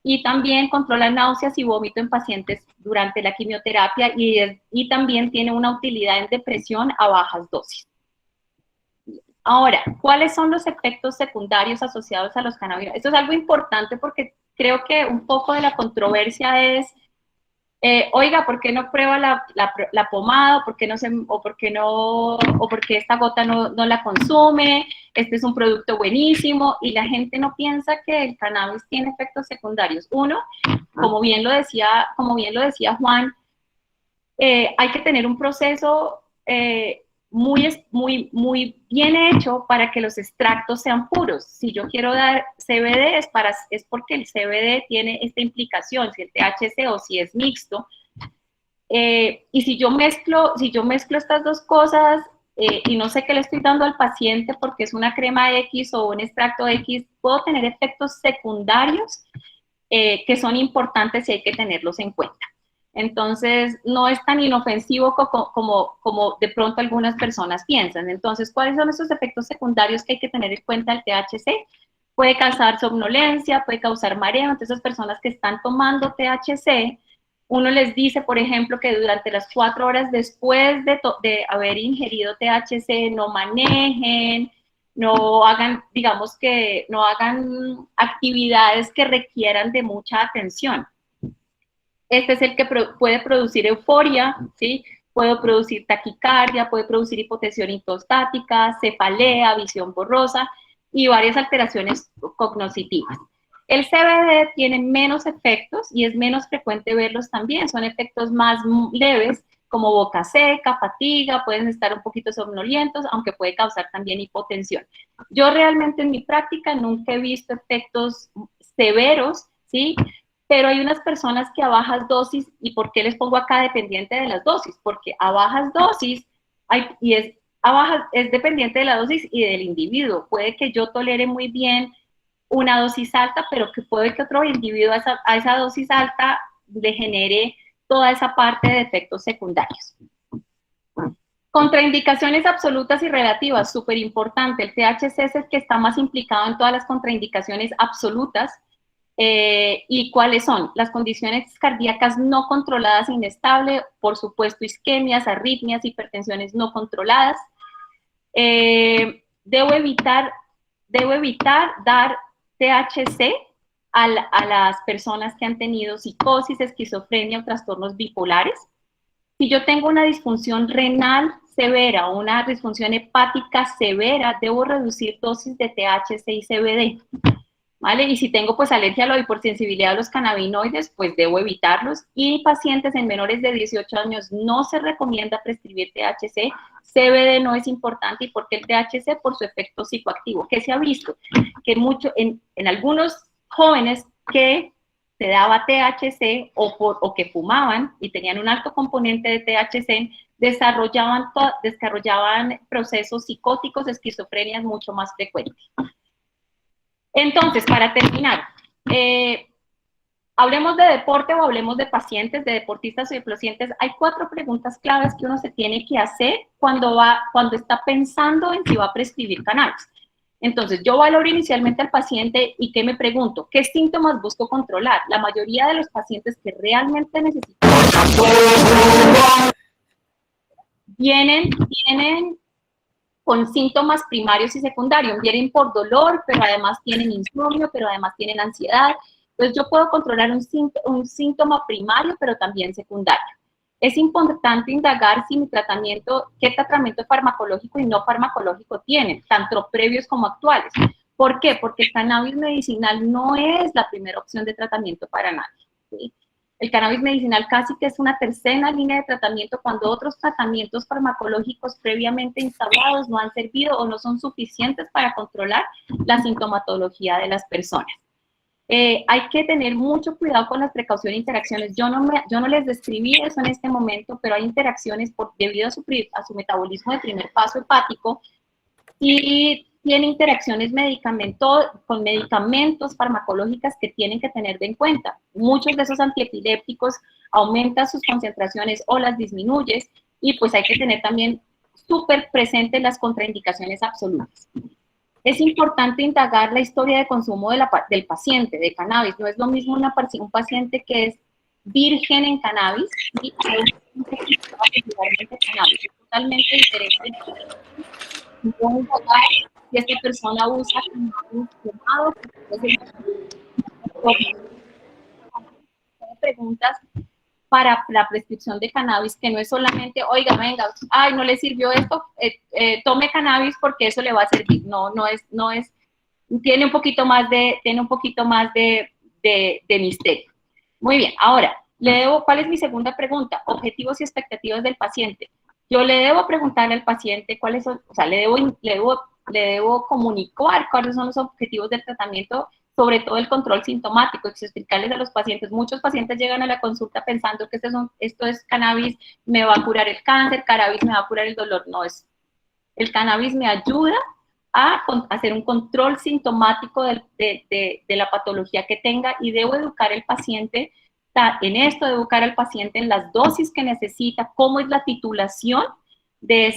Y también controla náuseas y vómito en pacientes durante la quimioterapia y también tiene una utilidad en depresión a bajas dosis. Ahora, ¿cuáles son los efectos secundarios asociados a los cannabinoides? Esto es algo importante porque creo que un poco de la controversia es, oiga, ¿por qué no prueba la pomada? ¿O por qué esta gota no la consume? Este es un producto buenísimo, y la gente no piensa que el cannabis tiene efectos secundarios. Uno, como bien lo decía Juan, hay que tener un proceso muy bien hecho para que los extractos sean puros. Si yo quiero dar CBD es porque el CBD tiene esta implicación, si el THC o si es mixto. Y si yo mezclo estas dos cosas y no sé qué le estoy dando al paciente porque es una crema X o un extracto X, puedo tener efectos secundarios que son importantes y hay que tenerlos en cuenta. Entonces, no es tan inofensivo como de pronto algunas personas piensan. Entonces, ¿cuáles son esos efectos secundarios que hay que tener en cuenta el THC? Puede causar somnolencia, puede causar mareo. Entonces, esas personas que están tomando THC, uno les dice, por ejemplo, que durante las 4 horas después de haber ingerido THC no manejen, no hagan, digamos que no hagan actividades que requieran de mucha atención. Este es el que puede producir euforia, ¿sí? Puede producir taquicardia, puede producir hipotensión ortostática, cefalea, visión borrosa y varias alteraciones cognitivas. El CBD tiene menos efectos y es menos frecuente verlos también. Son efectos más leves, como boca seca, fatiga, pueden estar un poquito somnolientos, aunque puede causar también hipotensión. Yo realmente en mi práctica nunca he visto efectos severos, ¿sí? Pero hay unas personas que a bajas dosis, ¿y por qué les pongo acá dependiente de las dosis? Porque a bajas dosis, es dependiente de la dosis y del individuo. Puede que yo tolere muy bien una dosis alta, pero que puede que otro individuo a esa dosis alta le genere toda esa parte de efectos secundarios. Contraindicaciones absolutas y relativas, súper importante. El THC es el que está más implicado en todas las contraindicaciones absolutas. ¿Y cuáles son? Las condiciones cardíacas no controladas e inestables, por supuesto, isquemias, arritmias, hipertensiones no controladas. Debo evitar dar THC a las personas que han tenido psicosis, esquizofrenia o trastornos bipolares. Si yo tengo una disfunción renal severa o una disfunción hepática severa, debo reducir dosis de THC y CBD. ¿Vale? Y si tengo pues alergia a la hipersensibilidad a los cannabinoides, pues debo evitarlos. Y pacientes en menores de 18 años no se recomienda prescribir THC, CBD no es importante. ¿Y por qué el THC? Por su efecto psicoactivo. ¿Qué se ha visto? Que en algunos jóvenes que se daba THC o que fumaban y tenían un alto componente de THC, desarrollaban procesos psicóticos, esquizofrenias mucho más frecuentes. Entonces, para terminar, Hablemos de deporte o hablemos de pacientes, de deportistas o de pacientes, hay 4 preguntas claves que uno se tiene que hacer cuando está pensando en si va a prescribir cannabis. Entonces, yo valoro inicialmente al paciente y ¿qué me pregunto? ¿Qué síntomas busco controlar? La mayoría de los pacientes que realmente necesitan vienen con síntomas primarios y secundarios. Vienen por dolor, pero además tienen insomnio, pero además tienen ansiedad. Entonces, yo puedo controlar un síntoma primario, pero también secundario. Es importante indagar si mi tratamiento, qué tratamiento farmacológico y no farmacológico tienen, tanto previos como actuales. ¿Por qué? Porque el cannabis medicinal no es la primera opción de tratamiento para nadie, ¿sí? El cannabis medicinal casi que es una tercera línea de tratamiento cuando otros tratamientos farmacológicos previamente instaurados no han servido o no son suficientes para controlar la sintomatología de las personas. Hay que tener mucho cuidado con las precauciones e interacciones. Yo no les describí eso en este momento, pero hay interacciones debido a su metabolismo de primer paso hepático y tiene interacciones con medicamentos farmacológicas que tienen que tener en cuenta. Muchos de esos antiepilépticos aumentan sus concentraciones o las disminuyes y pues hay que tener también súper presentes las contraindicaciones absolutas. Es importante indagar la historia de consumo del paciente, de cannabis. No es lo mismo un paciente que es virgen en cannabis y un paciente que regularmente cannabis. Es totalmente diferente. No indagar si esta persona usa cannabis fumado, preguntas para la prescripción de cannabis, que no es solamente, oiga, venga, ay, no le sirvió esto, tome cannabis porque eso le va a servir. No es, tiene un poquito más de misterio. Muy bien, ahora, ¿cuál es mi segunda pregunta? Objetivos y expectativas del paciente. Yo le debo preguntarle al paciente cuáles son, o sea, le debo comunicar cuáles son los objetivos del tratamiento, sobre todo el control sintomático, explicarles a los pacientes. Muchos pacientes llegan a la consulta pensando que esto es cannabis, me va a curar el cáncer, cannabis me va a curar el dolor. No, el cannabis me ayuda a hacer un control sintomático de la patología que tenga y debo educar al paciente en esto, educar al paciente en las dosis que necesita, cómo es la titulación de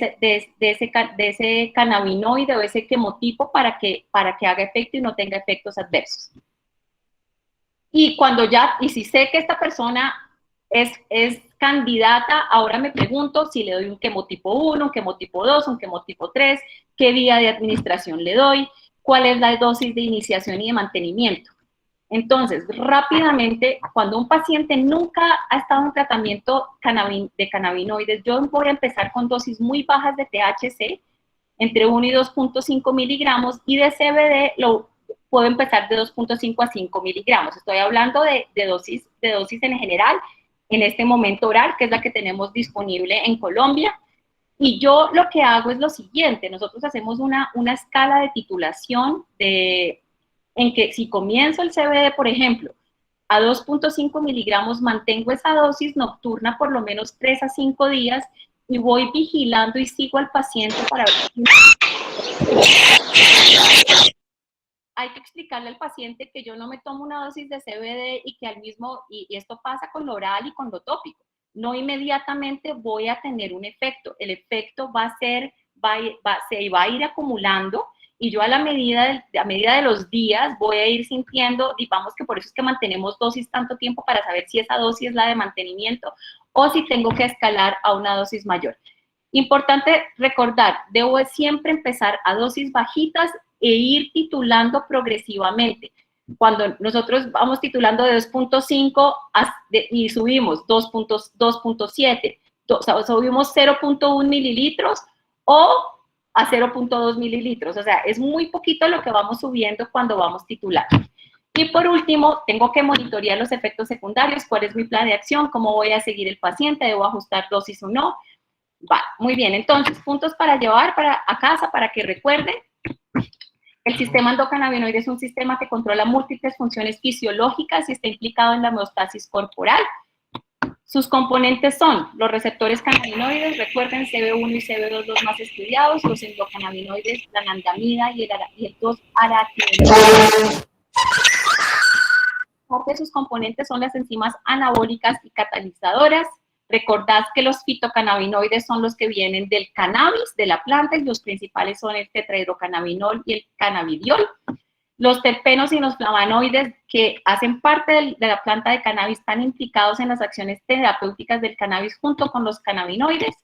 ese cannabinoide o ese quemotipo para que haga efecto y no tenga efectos adversos. Y si sé que esta persona es candidata, ahora me pregunto si le doy un quemotipo 1, un quemotipo 2, un quemotipo 3, qué vía de administración le doy, cuál es la dosis de iniciación y de mantenimiento. Entonces, rápidamente, cuando un paciente nunca ha estado en tratamiento de cannabinoides, yo voy a empezar con dosis muy bajas de THC, entre 1 y 2.5 miligramos, y de CBD puedo empezar de 2.5 a 5 miligramos. Estoy hablando de dosis en general, en este momento oral, que es la que tenemos disponible en Colombia. Y yo lo que hago es lo siguiente, nosotros hacemos una escala de titulación en que si comienzo el CBD, por ejemplo, a 2.5 miligramos, mantengo esa dosis nocturna por lo menos 3 a 5 días y voy vigilando y sigo al paciente para ver si... Hay que explicarle al paciente que yo no me tomo una dosis de CBD y que y esto pasa con lo oral y con lo tópico. No inmediatamente voy a tener un efecto. El efecto se va a ir acumulando y yo a medida de los días voy a ir sintiendo, digamos que por eso es que mantenemos dosis tanto tiempo para saber si esa dosis es la de mantenimiento o si tengo que escalar a una dosis mayor. Importante recordar, debo siempre empezar a dosis bajitas e ir titulando progresivamente. Cuando nosotros vamos titulando de 2.5 y subimos 2.7, o sea, subimos 0.1 mililitros o a 0.2 mililitros. O sea, es muy poquito lo que vamos subiendo cuando vamos titulando. Y por último, tengo que monitorear los efectos secundarios, cuál es mi plan de acción, cómo voy a seguir el paciente, debo ajustar dosis o no. Vale, muy bien. Entonces, puntos para llevar a casa para que recuerden. El sistema endocannabinoide es un sistema que controla múltiples funciones fisiológicas y está implicado en la homeostasis corporal. Sus componentes son los receptores cannabinoides, recuerden CB1 y CB2 los más estudiados, los endocannabinoides, la anandamida y el 2-araquidonida. parte de sus componentes son las enzimas anabólicas y catalizadoras. Recordad que los fitocannabinoides son los que vienen del cannabis, de la planta, y los principales son el tetrahidrocannabinol y el cannabidiol. Los terpenos y los flavonoides que hacen parte de la planta de cannabis están implicados en las acciones terapéuticas del cannabis junto con los cannabinoides.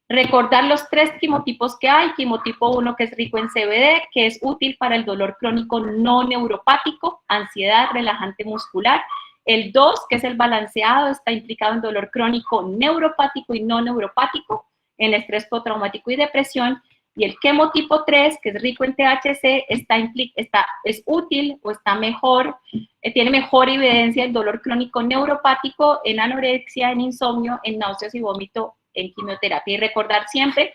Recordar los 3 quimotipos que hay: quimotipo 1, que es rico en CBD, que es útil para el dolor crónico no neuropático, ansiedad, relajante muscular. El 2, que es el balanceado, está implicado en dolor crónico neuropático y no neuropático, en estrés postraumático y depresión. Y el quimotipo 3, que es rico en THC, es útil o está mejor, tiene mejor evidencia en dolor crónico neuropático, en anorexia, en insomnio, en náuseas y vómito, en quimioterapia. Y recordar siempre,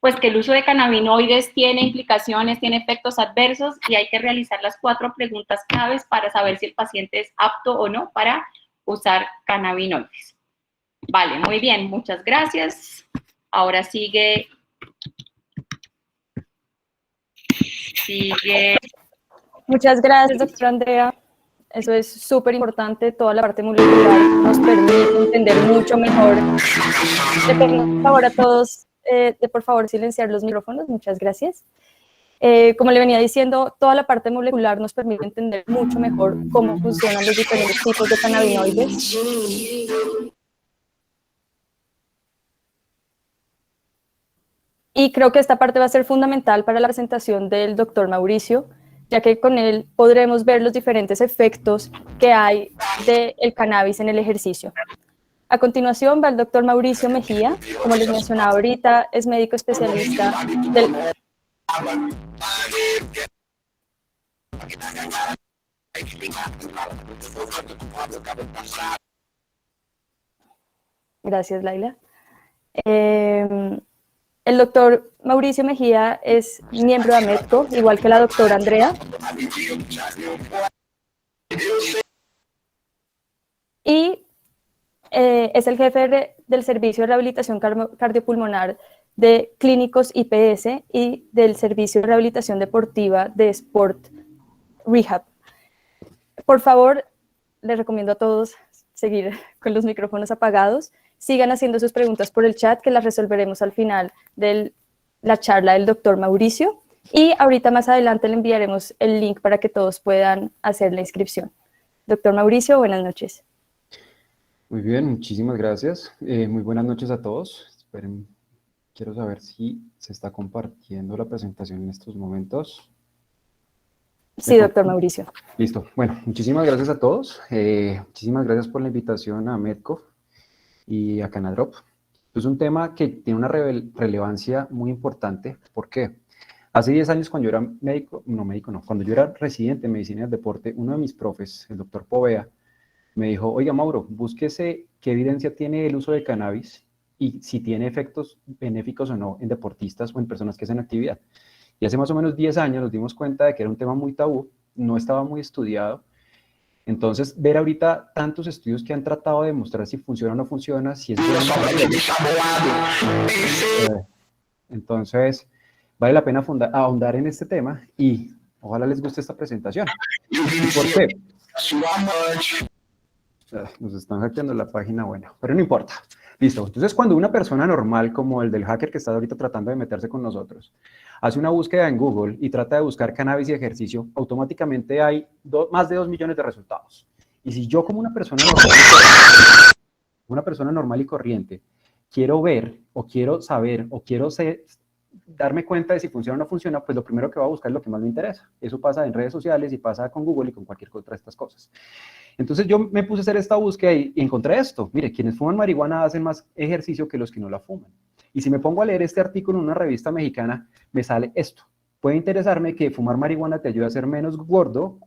pues, que el uso de cannabinoides tiene implicaciones, tiene efectos adversos, y hay que realizar las 4 preguntas claves para saber si el paciente es apto o no para usar cannabinoides. Vale, muy bien, muchas gracias. Ahora sigue. Muchas gracias, doctora Andrea. Eso es súper importante. Toda la parte molecular nos permite entender mucho mejor. Le pido por favor a todos, por favor, silenciar los micrófonos. Muchas gracias. Como le venía diciendo, toda la parte molecular nos permite entender mucho mejor cómo funcionan los diferentes tipos de cannabinoides. Y creo que esta parte va a ser fundamental para la presentación del doctor Mauricio, ya que con él podremos ver los diferentes efectos que hay del cannabis en el ejercicio. A continuación va el doctor Mauricio Mejía. Como les mencionaba ahorita, es médico especialista del... Gracias, Laila. El doctor Mauricio Mejía es miembro de AMEDCO, igual que la doctora Andrea. Y es el jefe del Servicio de Rehabilitación Cardiopulmonar de Clínicos IPS y del Servicio de Rehabilitación Deportiva de Sport Rehab. Por favor, les recomiendo a todos seguir con los micrófonos apagados. Sigan haciendo sus preguntas por el chat, que las resolveremos al final de la charla del doctor Mauricio. Y ahorita más adelante le enviaremos el link para que todos puedan hacer la inscripción. Doctor Mauricio, buenas noches. Muy bien, muchísimas gracias. Muy buenas noches a todos. Esperen, quiero saber si se está compartiendo la presentación en estos momentos. Sí, doctor Mauricio. Listo. Bueno, muchísimas gracias a todos. Muchísimas gracias por la invitación a AMEDCO y a Canadrop. Es un tema que tiene una relevancia muy importante. ¿Por qué? Hace 10 años, cuando yo era cuando yo era residente en medicina del deporte, uno de mis profes, el doctor Povea, me dijo: oiga, Mauro, búsquese qué evidencia tiene el uso de cannabis y si tiene efectos benéficos o no en deportistas o en personas que hacen actividad. Y hace más o menos 10 años nos dimos cuenta de que era un tema muy tabú, no estaba muy estudiado. Entonces, ver ahorita tantos estudios que han tratado de demostrar si funciona o no funciona, si es bueno. Entonces, vale la pena ahondar en este tema y ojalá les guste esta presentación. ¿Por qué? Nos están hackeando la página, bueno, pero no importa. Listo. Entonces, cuando una persona normal, como el del hacker que está ahorita tratando de meterse con nosotros, hace una búsqueda en Google y trata de buscar cannabis y ejercicio, automáticamente hay más de 2 millones de resultados. Y si yo, como una persona normal y corriente, quiero ver o quiero saber o quiero darme cuenta de si funciona o no funciona, pues lo primero que voy a buscar es lo que más me interesa. Eso pasa en redes sociales y pasa con Google y con cualquier otra de estas cosas. Entonces yo me puse a hacer esta búsqueda y encontré esto. Mire, quienes fuman marihuana hacen más ejercicio que los que no la fuman. Y si me pongo a leer este artículo en una revista mexicana, me sale esto. Puede interesarme que fumar marihuana te ayuda a ser menos gordo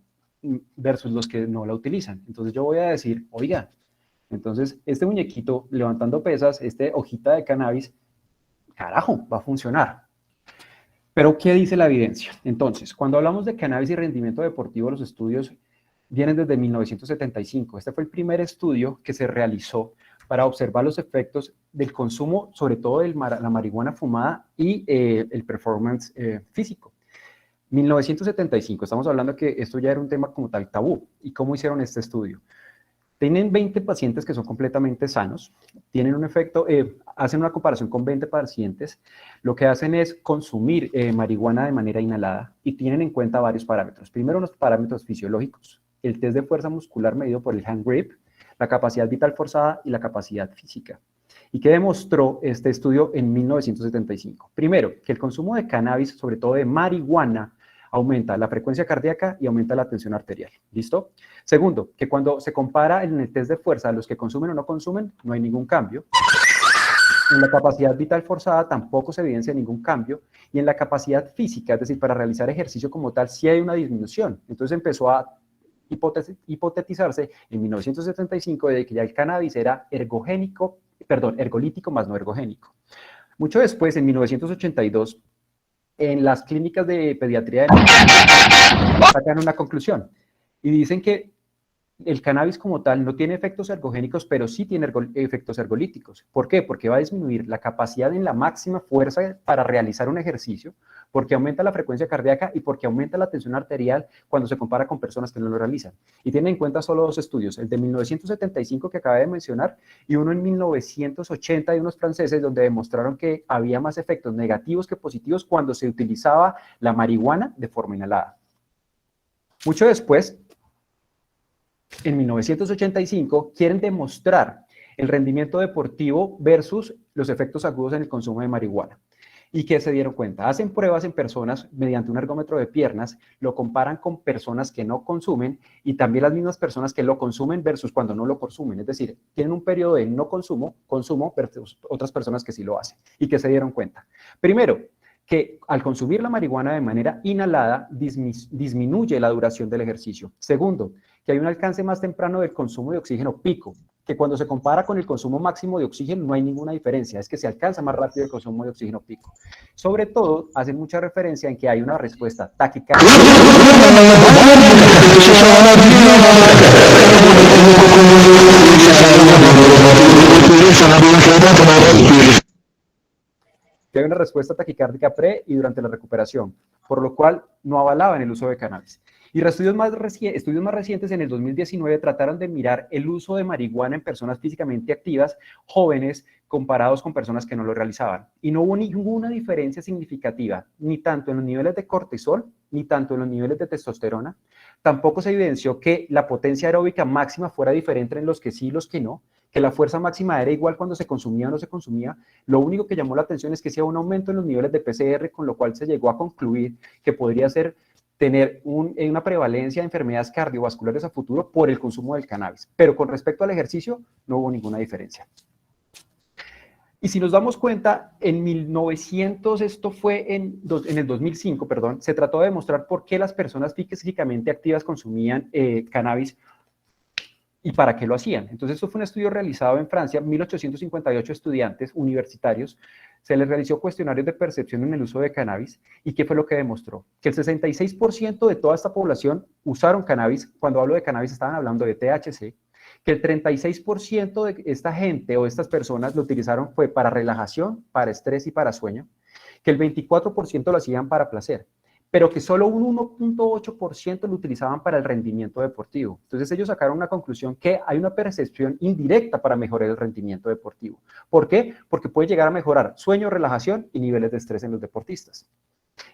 versus los que no la utilizan. Entonces yo voy a decir, oiga, entonces este muñequito levantando pesas, este hojita de cannabis, carajo, va a funcionar. Pero ¿qué dice la evidencia? Entonces, cuando hablamos de cannabis y rendimiento deportivo, los estudios vienen desde 1975. Este fue el primer estudio que se realizó para observar los efectos del consumo, sobre todo de la marihuana fumada y el performance físico. 1975, estamos hablando que esto ya era un tema como tal tabú. ¿Y cómo hicieron este estudio? Tienen 20 pacientes que son completamente sanos, tienen un efecto, hacen una comparación con 20 pacientes, lo que hacen es consumir marihuana de manera inhalada y tienen en cuenta varios parámetros. Primero, los parámetros fisiológicos, el test de fuerza muscular medido por el hand grip, la capacidad vital forzada y la capacidad física. ¿Y qué demostró este estudio en 1975? Primero, que el consumo de cannabis, sobre todo de marihuana, aumenta la frecuencia cardíaca y aumenta la tensión arterial. ¿Listo? Segundo, que cuando se compara en el test de fuerza los que consumen o no consumen, no hay ningún cambio. En la capacidad vital forzada tampoco se evidencia ningún cambio. Y en la capacidad física, es decir, para realizar ejercicio como tal, sí hay una disminución. Entonces empezó a hipotetizarse en 1975 de que ya el cannabis era ergolítico más no ergogénico. Mucho después, en 1982, en las clínicas de pediatría de sacan una conclusión y dicen que el cannabis como tal no tiene efectos ergogénicos, pero sí tiene efectos ergolíticos. ¿Por qué? Porque va a disminuir la capacidad en la máxima fuerza para realizar un ejercicio, porque aumenta la frecuencia cardíaca y porque aumenta la tensión arterial cuando se compara con personas que no lo realizan. Y tienen en cuenta solo dos estudios, el de 1975 que acabé de mencionar y uno en 1980 de unos franceses donde demostraron que había más efectos negativos que positivos cuando se utilizaba la marihuana de forma inhalada. Mucho después, en 1985, quieren demostrar el rendimiento deportivo versus los efectos agudos en el consumo de marihuana. ¿Y qué se dieron cuenta? Hacen pruebas en personas mediante un ergómetro de piernas, lo comparan con personas que no consumen y también las mismas personas que lo consumen versus cuando no lo consumen. Es decir, tienen un periodo de no consumo versus otras personas que sí lo hacen. ¿Y qué se dieron cuenta? Primero, que al consumir la marihuana de manera inhalada disminuye la duración del ejercicio. Segundo, que hay un alcance más temprano del consumo de oxígeno pico, que cuando se compara con el consumo máximo de oxígeno no hay ninguna diferencia, es que se alcanza más rápido el consumo de oxígeno pico. Sobre todo, hacen mucha referencia en que hay una respuesta taquicárdica. Que hay una respuesta taquicárdica pre y durante la recuperación, por lo cual no avalaban el uso de cannabis. Y estudios más recientes en el 2019 trataron de mirar el uso de marihuana en personas físicamente activas, jóvenes, comparados con personas que no lo realizaban. Y no hubo ninguna diferencia significativa, ni tanto en los niveles de cortisol, ni tanto en los niveles de testosterona. Tampoco se evidenció que la potencia aeróbica máxima fuera diferente en los que sí y los que no, que la fuerza máxima era igual cuando se consumía o no se consumía. Lo único que llamó la atención es que sí había un aumento en los niveles de PCR, con lo cual se llegó a concluir que podría tener una prevalencia de enfermedades cardiovasculares a futuro por el consumo del cannabis. Pero con respecto al ejercicio, no hubo ninguna diferencia. Y si nos damos cuenta, en 1900, esto fue en el 2005, perdón, se trató de demostrar por qué las personas físicamente activas consumían cannabis y para qué lo hacían. Entonces, esto fue un estudio realizado en Francia, 1858 estudiantes universitarios, se les realizó cuestionarios de percepción en el uso de cannabis, ¿y qué fue lo que demostró? Que el 66% de toda esta población usaron cannabis. Cuando hablo de cannabis estaban hablando de THC, que el 36% de esta gente o estas personas lo utilizaron fue para relajación, para estrés y para sueño, que el 24% lo hacían para placer, pero que solo un 1.8% lo utilizaban para el rendimiento deportivo. Entonces ellos sacaron una conclusión que hay una percepción indirecta para mejorar el rendimiento deportivo. ¿Por qué? Porque puede llegar a mejorar sueño, relajación y niveles de estrés en los deportistas.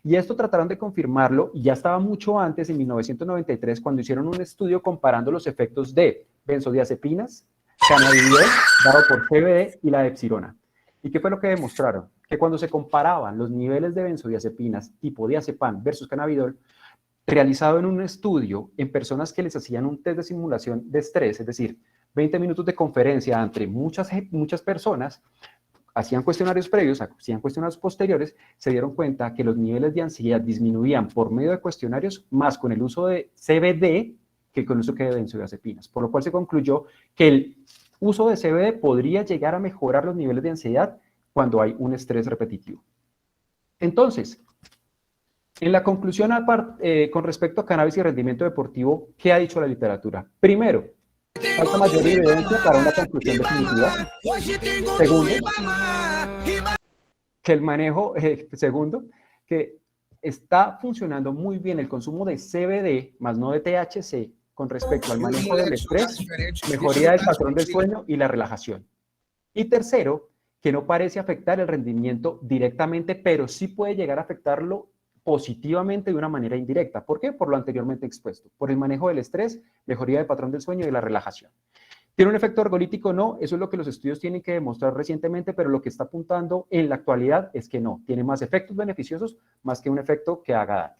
Y esto trataron de confirmarlo, y ya estaba mucho antes, en 1993, cuando hicieron un estudio comparando los efectos de benzodiazepinas, cannabidiol, dado por CBD y la epsilona. ¿Y qué fue lo que demostraron? Que cuando se comparaban los niveles de benzodiazepinas tipo diazepam versus cannabidiol, realizado en un estudio en personas que les hacían un test de simulación de estrés, es decir, 20 minutos de conferencia entre muchas personas, hacían cuestionarios previos, hacían cuestionarios posteriores, se dieron cuenta que los niveles de ansiedad disminuían por medio de cuestionarios más con el uso de CBD que con el uso de benzodiazepinas, por lo cual se concluyó que el uso de CBD podría llegar a mejorar los niveles de ansiedad cuando hay un estrés repetitivo. Entonces, en la conclusión con respecto a cannabis y rendimiento deportivo, ¿qué ha dicho la literatura? Primero, falta mayor evidencia para una conclusión definitiva. Segundo, que el manejo, está funcionando muy bien el consumo de CBD, más no de THC, con respecto al manejo del estrés, mejoría del patrón del sueño y la relajación. Y tercero, que no parece afectar el rendimiento directamente, pero sí puede llegar a afectarlo positivamente de una manera indirecta. ¿Por qué? Por lo anteriormente expuesto. Por el manejo del estrés, mejoría del patrón del sueño y de la relajación. ¿Tiene un efecto ergolítico? No, eso es lo que los estudios tienen que demostrar recientemente, pero lo que está apuntando en la actualidad es que no. Tiene más efectos beneficiosos más que un efecto que haga daño.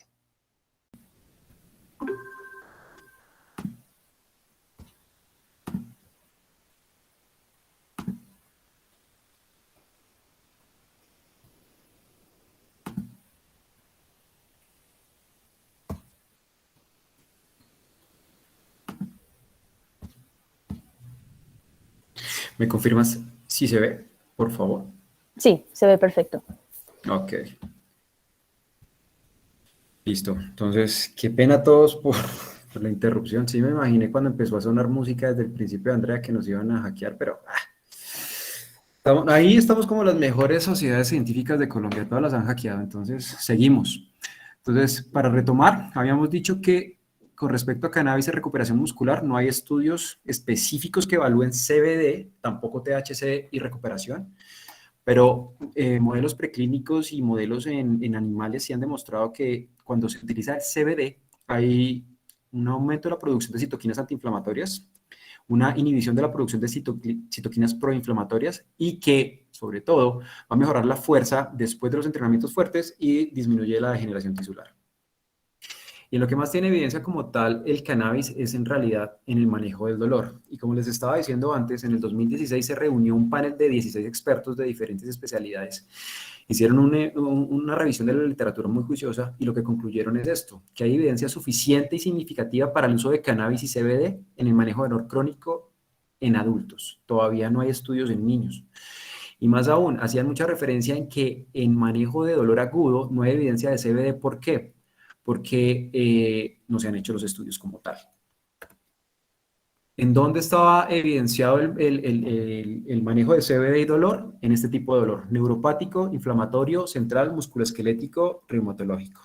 ¿Me confirmas si se ve, por favor? Sí, se ve perfecto. Ok. Listo. Entonces, qué pena a todos por la interrupción. Sí me imaginé cuando empezó a sonar música desde el principio, Andrea, que nos iban a hackear, pero ahí estamos como las mejores sociedades científicas de Colombia, todas las han hackeado, entonces seguimos. Entonces, para retomar, habíamos dicho que con respecto a cannabis y recuperación muscular, no hay estudios específicos que evalúen CBD, tampoco THC y recuperación, pero modelos preclínicos y modelos en animales sí han demostrado que cuando se utiliza el CBD hay un aumento de la producción de citoquinas antiinflamatorias, una inhibición de la producción de citoquinas proinflamatorias y que, sobre todo, va a mejorar la fuerza después de los entrenamientos fuertes y disminuye la degeneración tisular. Y en lo que más tiene evidencia como tal el cannabis es en realidad en el manejo del dolor. Y como les estaba diciendo antes, en el 2016 se reunió un panel de 16 expertos de diferentes especialidades. Hicieron una revisión de la literatura muy juiciosa y lo que concluyeron es esto, que hay evidencia suficiente y significativa para el uso de cannabis y CBD en el manejo de dolor crónico en adultos. Todavía no hay estudios en niños. Y más aún, hacían mucha referencia en que en manejo de dolor agudo no hay evidencia de CBD. ¿Por qué? Porque no se han hecho los estudios como tal. ¿En dónde estaba evidenciado el manejo de CBD y dolor? En este tipo de dolor, neuropático, inflamatorio, central, musculoesquelético, reumatológico.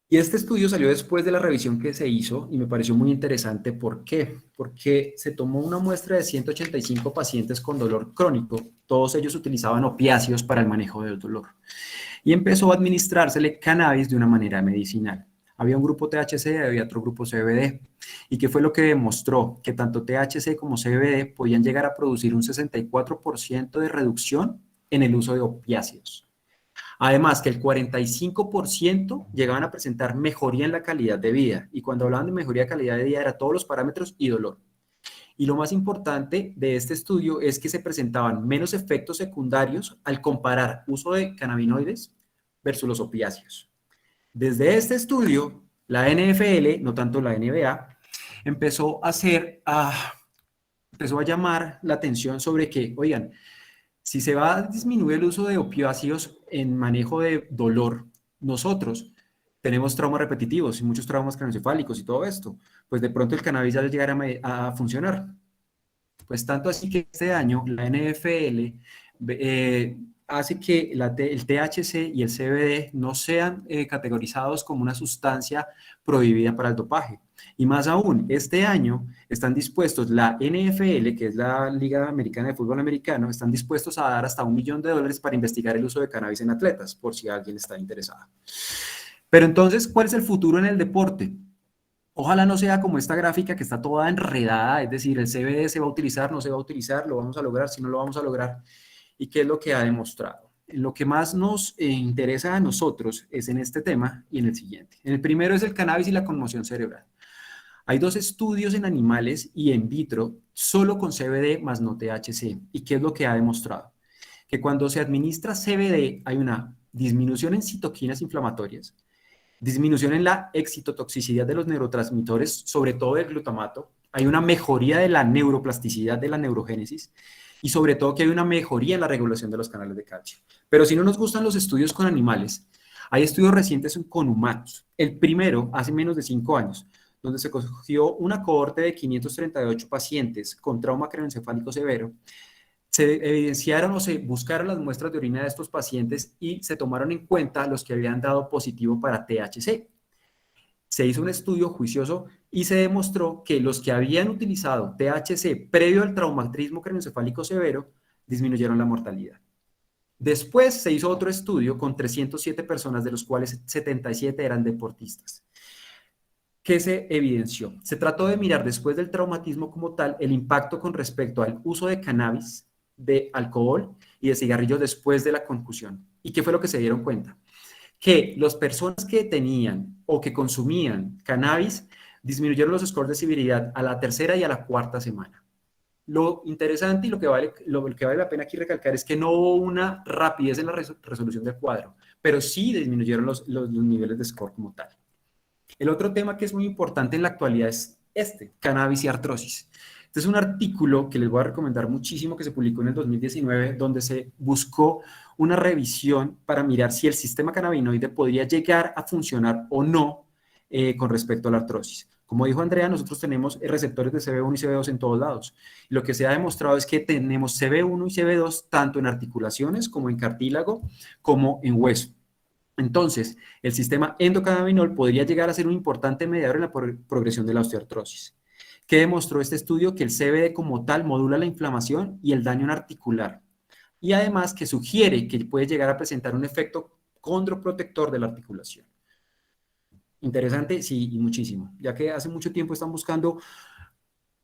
Y este estudio salió después de la revisión que se hizo y me pareció muy interesante. ¿Por qué? Porque se tomó una muestra de 185 pacientes con dolor crónico. Todos ellos utilizaban opiáceos para el manejo del dolor. Y empezó a administrársele cannabis de una manera medicinal. Había un grupo THC, había otro grupo CBD. ¿Y qué fue lo que demostró? Que tanto THC como CBD podían llegar a producir un 64% de reducción en el uso de opiáceos. Además, que el 45% llegaban a presentar mejoría en la calidad de vida. Y cuando hablaban de mejoría de calidad de vida, era todos los parámetros y dolor. Y lo más importante de este estudio es que se presentaban menos efectos secundarios al comparar uso de cannabinoides versus los opiáceos. Desde este estudio, la NFL, no tanto la NBA, empezó a llamar la atención sobre que, oigan, si se va a disminuir el uso de opiáceos en manejo de dolor, nosotros tenemos traumas repetitivos y muchos traumas craneoencefálicos y todo esto, pues de pronto el cannabis ya llegará a funcionar. Pues tanto así que este año la NFL hace que el THC y el CBD no sean categorizados como una sustancia prohibida para el dopaje. Y más aún, este año están dispuestos, la NFL, que es la Liga Americana de Fútbol Americano, están dispuestos a dar hasta $1 millón para investigar el uso de cannabis en atletas, por si alguien está interesado. Pero entonces, ¿cuál es el futuro en el deporte? Ojalá no sea como esta gráfica que está toda enredada, es decir, el CBD se va a utilizar, no se va a utilizar, lo vamos a lograr, si no lo vamos a lograr. ¿Y qué es lo que ha demostrado? Lo que más nos interesa a nosotros es en este tema y en el siguiente. En el primero es el cannabis y la conmoción cerebral. Hay 2 estudios en animales y en vitro solo con CBD más no THC. ¿Y qué es lo que ha demostrado? Que cuando se administra CBD hay una disminución en citoquinas inflamatorias, disminución en la excitotoxicidad de los neurotransmisores, sobre todo del glutamato, hay una mejoría de la neuroplasticidad de la neurogénesis y sobre todo que hay una mejoría en la regulación de los canales de calcio. Pero si no nos gustan los estudios con animales, hay estudios recientes con humanos. El primero, hace menos de 5 años, donde se cogió una cohorte de 538 pacientes con trauma craneoencefálico severo, se evidenciaron o se buscaron las muestras de orina de estos pacientes y se tomaron en cuenta los que habían dado positivo para THC. Se hizo un estudio juicioso y se demostró que los que habían utilizado THC previo al traumatismo craneoencefálico severo disminuyeron la mortalidad. Después se hizo otro estudio con 307 personas, de los cuales 77 eran deportistas. ¿Qué se evidenció? Se trató de mirar después del traumatismo como tal el impacto con respecto al uso de cannabis, de alcohol y de cigarrillos después de la concusión. ¿Y qué fue lo que se dieron cuenta? Que las personas que tenían o que consumían cannabis disminuyeron los scores de severidad a la tercera y a la cuarta semana. Lo interesante y lo que vale la pena aquí recalcar es que no hubo una rapidez en la resolución del cuadro, pero sí disminuyeron los niveles de score como tal. El otro tema que es muy importante en la actualidad es cannabis y artrosis. Este es un artículo que les voy a recomendar muchísimo, que se publicó en el 2019, donde se buscó una revisión para mirar si el sistema cannabinoide podría llegar a funcionar o no con respecto a la artrosis. Como dijo Andrea, nosotros tenemos receptores de CB1 y CB2 en todos lados. Lo que se ha demostrado es que tenemos CB1 y CB2 tanto en articulaciones como en cartílago, como en hueso. Entonces, el sistema endocannabinol podría llegar a ser un importante mediador en la progresión de la osteoartrosis. ¿Qué demostró este estudio? Que el CBD como tal modula la inflamación y el daño en articular. Y además que sugiere que puede llegar a presentar un efecto condroprotector de la articulación. Interesante, sí, y muchísimo, ya que hace mucho tiempo están buscando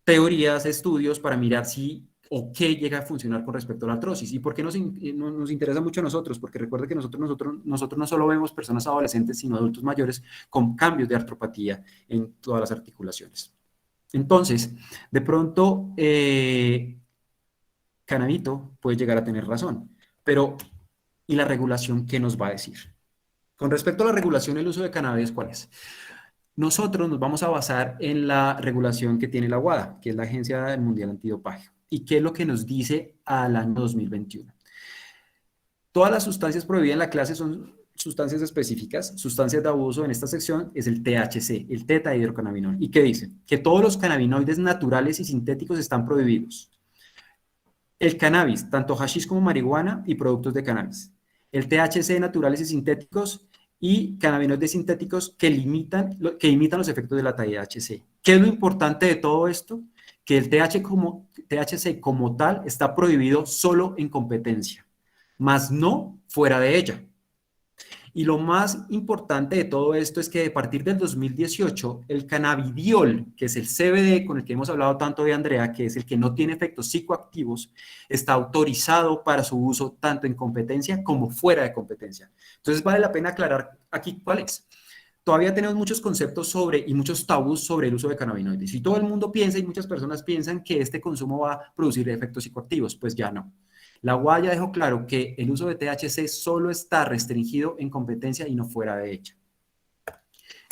teorías, estudios para mirar si o qué llega a funcionar con respecto a la artrosis. ¿Y por qué nos interesa mucho a nosotros? Porque recuerda que nosotros no solo vemos personas adolescentes, sino adultos mayores con cambios de artropatía en todas las articulaciones. Entonces, de pronto, Cannabito puede llegar a tener razón, pero ¿y la regulación qué nos va a decir? Con respecto a la regulación, el uso de cannabis, ¿cuál es? Nosotros nos vamos a basar en la regulación que tiene la WADA, que es la Agencia Mundial Antidopaje. ¿Y qué es lo que nos dice al año 2021? Todas las sustancias prohibidas en la clase son sustancias específicas. Sustancias de abuso en esta sección es el THC, el tetahidrocannabinol. ¿Y qué dice? Que todos los cannabinoides naturales y sintéticos están prohibidos. El cannabis, tanto hashish como marihuana y productos de cannabis. El THC naturales y sintéticos y cannabinoides sintéticos que imitan los efectos de la THC. ¿Qué es lo importante de todo esto? Que el THC como tal está prohibido solo en competencia, más no fuera de ella. Y lo más importante de todo esto es que a partir del 2018, el cannabidiol, que es el CBD con el que hemos hablado tanto de Andrea, que es el que no tiene efectos psicoactivos, está autorizado para su uso tanto en competencia como fuera de competencia. Entonces vale la pena aclarar aquí cuál es. Todavía tenemos muchos conceptos y muchos tabús sobre el uso de cannabinoides. Y todo el mundo piensa y muchas personas piensan que este consumo va a producir efectos psicoactivos. Pues ya no. La UADA ya dejó claro que el uso de THC solo está restringido en competencia y no fuera de ella.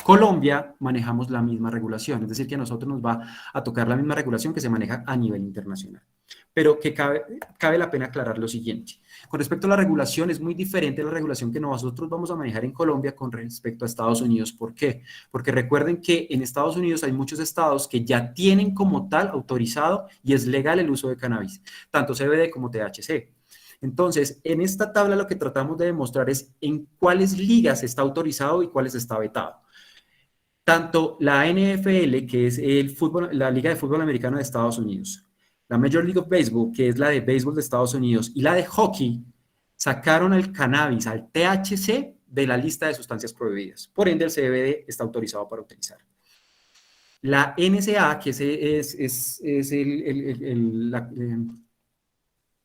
Colombia manejamos la misma regulación, es decir, que a nosotros nos va a tocar la misma regulación que se maneja a nivel internacional. Pero que cabe la pena aclarar lo siguiente. Con respecto a la regulación, es muy diferente la regulación que nosotros vamos a manejar en Colombia con respecto a Estados Unidos. ¿Por qué? Porque recuerden que en Estados Unidos hay muchos estados que ya tienen como tal autorizado y es legal el uso de cannabis, tanto CBD como THC. Entonces, en esta tabla lo que tratamos de demostrar es en cuáles ligas está autorizado y cuáles está vetado. Tanto la NFL, que es la Liga de Fútbol Americano de Estados Unidos, la Major League of Baseball, que es la de béisbol de Estados Unidos, y la de hockey, sacaron el cannabis, al THC, de la lista de sustancias prohibidas. Por ende, el CBD está autorizado para utilizar. La NSA, que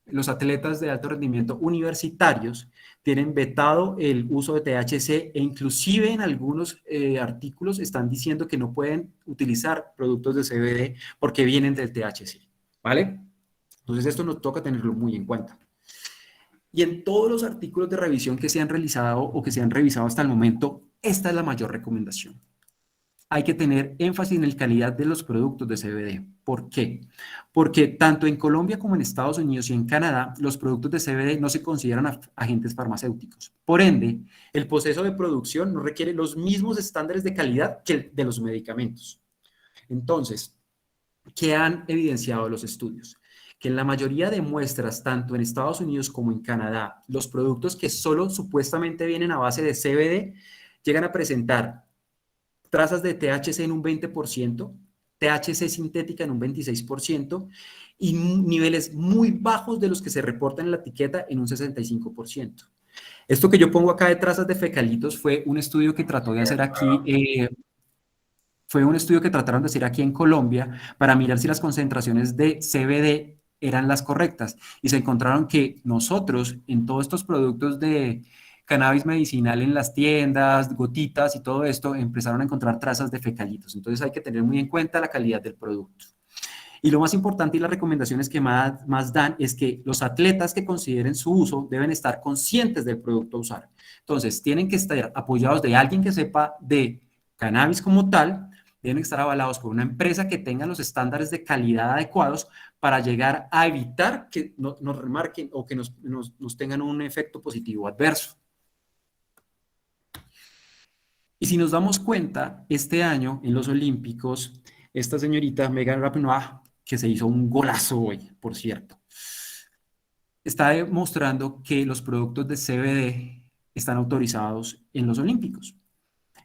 los atletas de alto rendimiento universitarios, tienen vetado el uso de THC e inclusive en algunos artículos están diciendo que no pueden utilizar productos de CBD porque vienen del THC. ¿Vale? Entonces esto nos toca tenerlo muy en cuenta. Y en todos los artículos de revisión que se han realizado o que se han revisado hasta el momento, esta es la mayor recomendación. Hay que tener énfasis en la calidad de los productos de CBD. ¿Por qué? Porque tanto en Colombia como en Estados Unidos y en Canadá, los productos de CBD no se consideran agentes farmacéuticos. Por ende, el proceso de producción no requiere los mismos estándares de calidad que el de los medicamentos. Entonces, ¿qué han evidenciado los estudios? que en la mayoría de muestras, tanto en Estados Unidos como en Canadá, los productos que solo supuestamente vienen a base de CBD llegan a presentar trazas de THC en un 20%, THC sintética en un 26% y niveles muy bajos de los que se reportan en la etiqueta en un 65%. Esto que yo pongo acá de trazas de fecalitos fue un estudio que trató de hacer aquí, fue un estudio que trataron de hacer aquí en Colombia para mirar si las concentraciones de CBD eran las correctas y se encontraron que nosotros en todos estos productos de cannabis medicinal en las tiendas, gotitas y todo esto, empezaron a encontrar trazas de fecalitos. Entonces hay que tener muy en cuenta la calidad del producto. Y lo más importante y las recomendaciones que más dan es que los atletas que consideren su uso deben estar conscientes del producto a usar. Entonces, tienen que estar apoyados de alguien que sepa de cannabis como tal, deben estar avalados por una empresa que tenga los estándares de calidad adecuados para llegar a evitar que nos remarquen o que nos tengan un efecto positivo adverso. Y si nos damos cuenta, este año en los Olímpicos, esta señorita Megan Rapinoe, que se hizo un golazo hoy, por cierto, está demostrando que los productos de CBD están autorizados en los Olímpicos.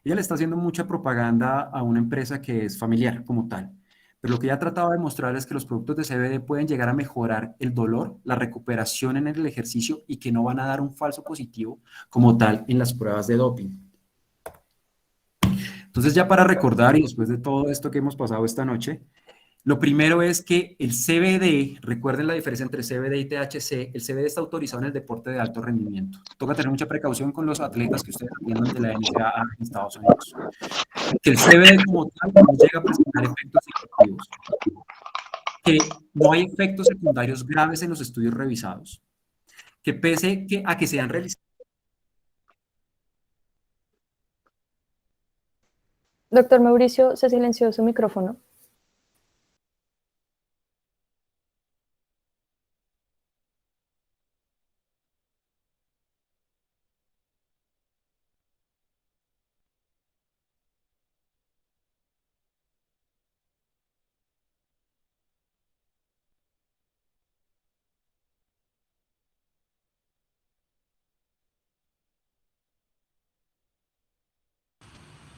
Ella le está haciendo mucha propaganda a una empresa que es familiar como tal, pero lo que ella ha tratado de mostrar es que los productos de CBD pueden llegar a mejorar el dolor, la recuperación en el ejercicio y que no van a dar un falso positivo como tal en las pruebas de doping. Entonces, ya para recordar y después de todo esto que hemos pasado esta noche, lo primero es que el CBD, recuerden la diferencia entre CBD y THC, el CBD está autorizado en el deporte de alto rendimiento. Toca tener mucha precaución con los atletas que ustedes atiendan de la NCAA en Estados Unidos. Que el CBD como tal no llega a presentar efectos psicoactivos. Que no hay efectos secundarios graves en los estudios revisados. Que pese a que se han realizado. Doctor Mauricio, se silenció su micrófono.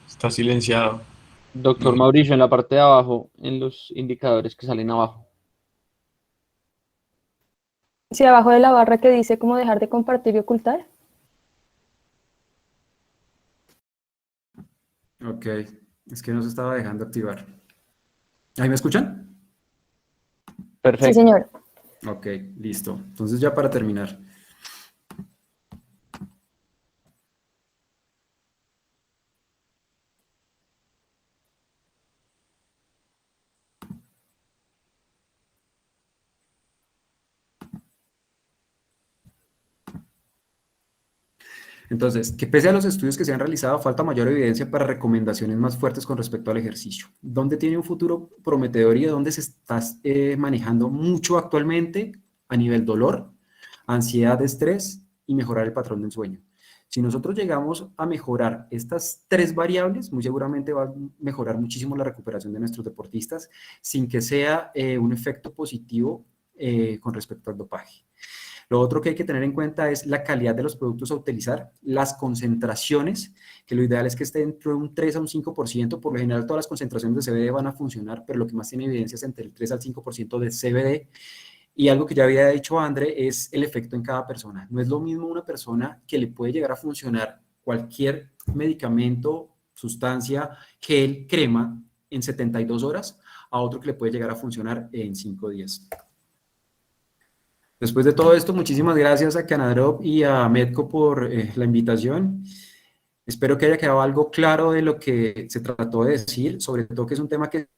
Está silenciado. Doctor Mauricio, en la parte de abajo, en los indicadores que salen abajo. Sí, abajo de la barra que dice cómo dejar de compartir y ocultar. Ok, es que no se estaba dejando activar. ¿Ahí me escuchan? Perfecto. Sí, señor. Ok, listo. Entonces ya para terminar. Entonces, que pese a los estudios que se han realizado, falta mayor evidencia para recomendaciones más fuertes con respecto al ejercicio. ¿Dónde tiene un futuro prometedor y de dónde se está manejando mucho actualmente a nivel dolor, ansiedad, estrés y mejorar el patrón del sueño? Si nosotros llegamos a mejorar estas tres variables, muy seguramente va a mejorar muchísimo la recuperación de nuestros deportistas sin que sea un efecto positivo con respecto al dopaje. Lo otro que hay que tener en cuenta es la calidad de los productos a utilizar, las concentraciones, que lo ideal es que esté dentro de un 3 a un 5%, por lo general todas las concentraciones de CBD van a funcionar, pero lo que más tiene evidencia es entre el 3 al 5% de CBD, y algo que ya había dicho André es el efecto en cada persona. No es lo mismo una persona que le puede llegar a funcionar cualquier medicamento, sustancia, gel, crema en 72 horas, a otro que le puede llegar a funcionar en 5 días. Después de todo esto, muchísimas gracias a Canadrop y a Medco por la invitación. Espero que haya quedado algo claro de lo que se trató de decir, sobre todo que es un tema que es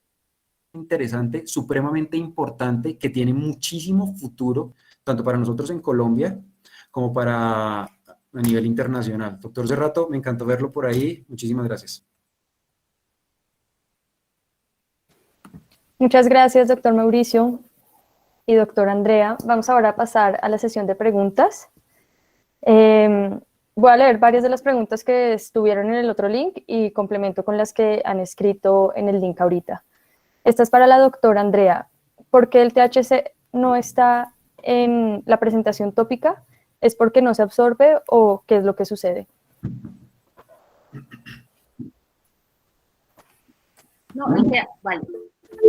interesante, supremamente importante, que tiene muchísimo futuro, tanto para nosotros en Colombia como para a nivel internacional. Doctor Cerrato, me encantó verlo por ahí. Muchísimas gracias. Muchas gracias, doctor Mauricio y doctor Andrea. Vamos ahora a pasar a la sesión de preguntas. Voy a leer varias de las preguntas que estuvieron en el otro link y complemento con las que han escrito en el link ahorita. Esta es para la doctora Andrea. ¿Por qué el THC no está en la presentación tópica, ¿es porque no se absorbe o qué es lo que sucede? No, vale.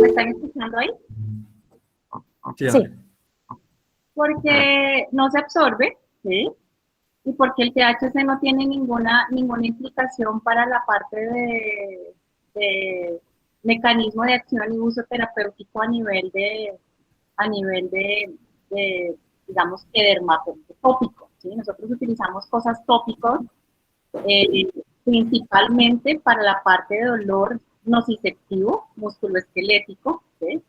¿Me están escuchando ahí? Sí, Sí. dale. Porque no se absorbe, ¿sí? Y porque el THC no tiene ninguna implicación para la parte de mecanismo de acción y uso terapéutico a nivel digamos, que dermatópico, ¿sí? Nosotros utilizamos cosas tópicos principalmente para la parte de dolor nociceptivo, musculoesquelético, ¿sí?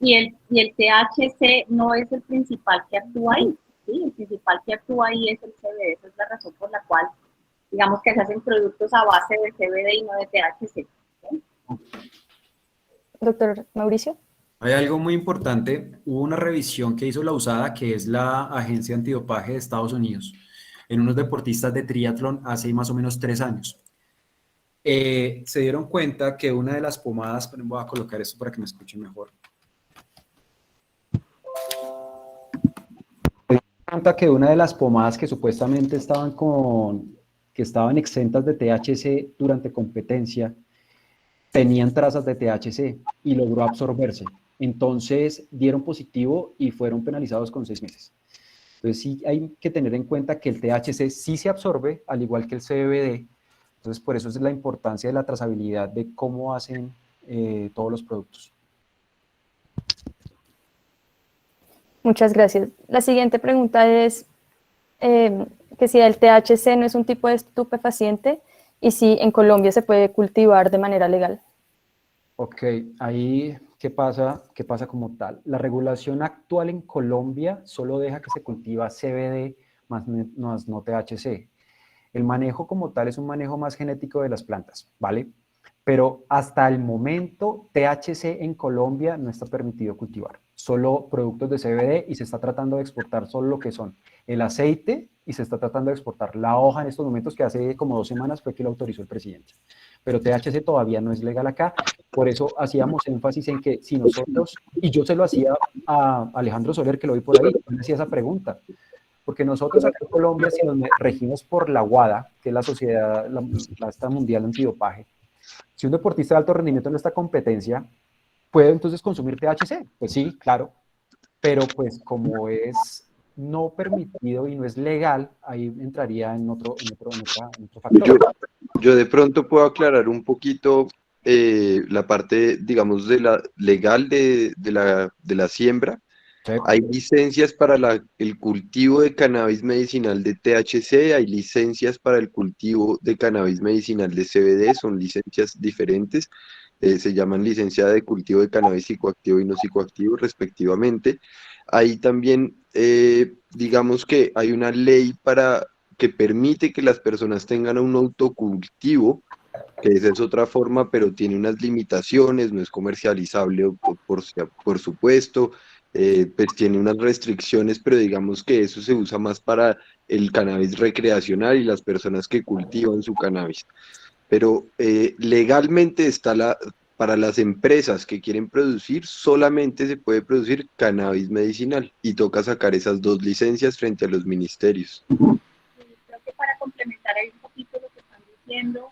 Y el THC no es el principal que actúa ahí, ¿sí? El principal que actúa ahí es el CBD, esa es la razón por la cual, digamos que se hacen productos a base de CBD y no de THC. ¿Sí? Doctor Mauricio. Hay algo muy importante. Hubo una revisión que hizo la USADA, que es la Agencia Antidopaje de Estados Unidos, en unos deportistas de triatlón hace más o menos 3 años. Se dieron cuenta que una de las pomadas, voy a colocar esto para que me escuchen mejor. Se dieron cuenta que una de las pomadas que supuestamente estaban exentas de THC durante competencia, tenían trazas de THC y logró absorberse. Entonces dieron positivo y fueron penalizados con 6 meses. Entonces sí hay que tener en cuenta que el THC sí se absorbe, al igual que el CBD. Entonces por eso es la importancia de la trazabilidad de cómo hacen todos los productos. Muchas gracias. La siguiente pregunta es que si el THC no es un tipo de estupefaciente y si en Colombia se puede cultivar de manera legal. Ok, ahí, ¿qué pasa como tal? La regulación actual en Colombia solo deja que se cultiva CBD más no THC. El manejo como tal es un manejo más genético de las plantas, ¿vale? Pero hasta el momento THC en Colombia no está permitido cultivar, solo productos de CBD, y se está tratando de exportar solo lo que son el aceite y se está tratando de exportar la hoja en estos momentos, que hace como 2 semanas fue que lo autorizó el presidente. Pero THC todavía no es legal acá, por eso hacíamos énfasis en que si nosotros, y yo se lo hacía a Alejandro Soler, que lo vi por ahí, me hacía esa pregunta, porque nosotros acá en Colombia, si nos regimos por la WADA, que es la Sociedad esta Mundial Antidopaje, si un deportista de alto rendimiento en esta competencia puede entonces consumir THC, pues sí, claro, pero pues como es no permitido y no es legal, ahí entraría en otro factor. Yo de pronto puedo aclarar un poquito la parte, digamos, de la legal de la siembra. Sí. Hay licencias para el cultivo de cannabis medicinal de THC, hay licencias para el cultivo de cannabis medicinal de CBD, son licencias diferentes, se llaman licencia de cultivo de cannabis psicoactivo y no psicoactivo respectivamente. Ahí también, digamos que hay una ley que permite que las personas tengan un autocultivo, que esa es otra forma, pero tiene unas limitaciones, no es comercializable por supuesto, pues tiene unas restricciones, pero digamos que eso se usa más para el cannabis recreacional y las personas que cultivan su cannabis. Pero legalmente para las empresas que quieren producir, solamente se puede producir cannabis medicinal y toca sacar esas 2 licencias frente a los ministerios. Creo que para complementar ahí un poquito lo que están diciendo,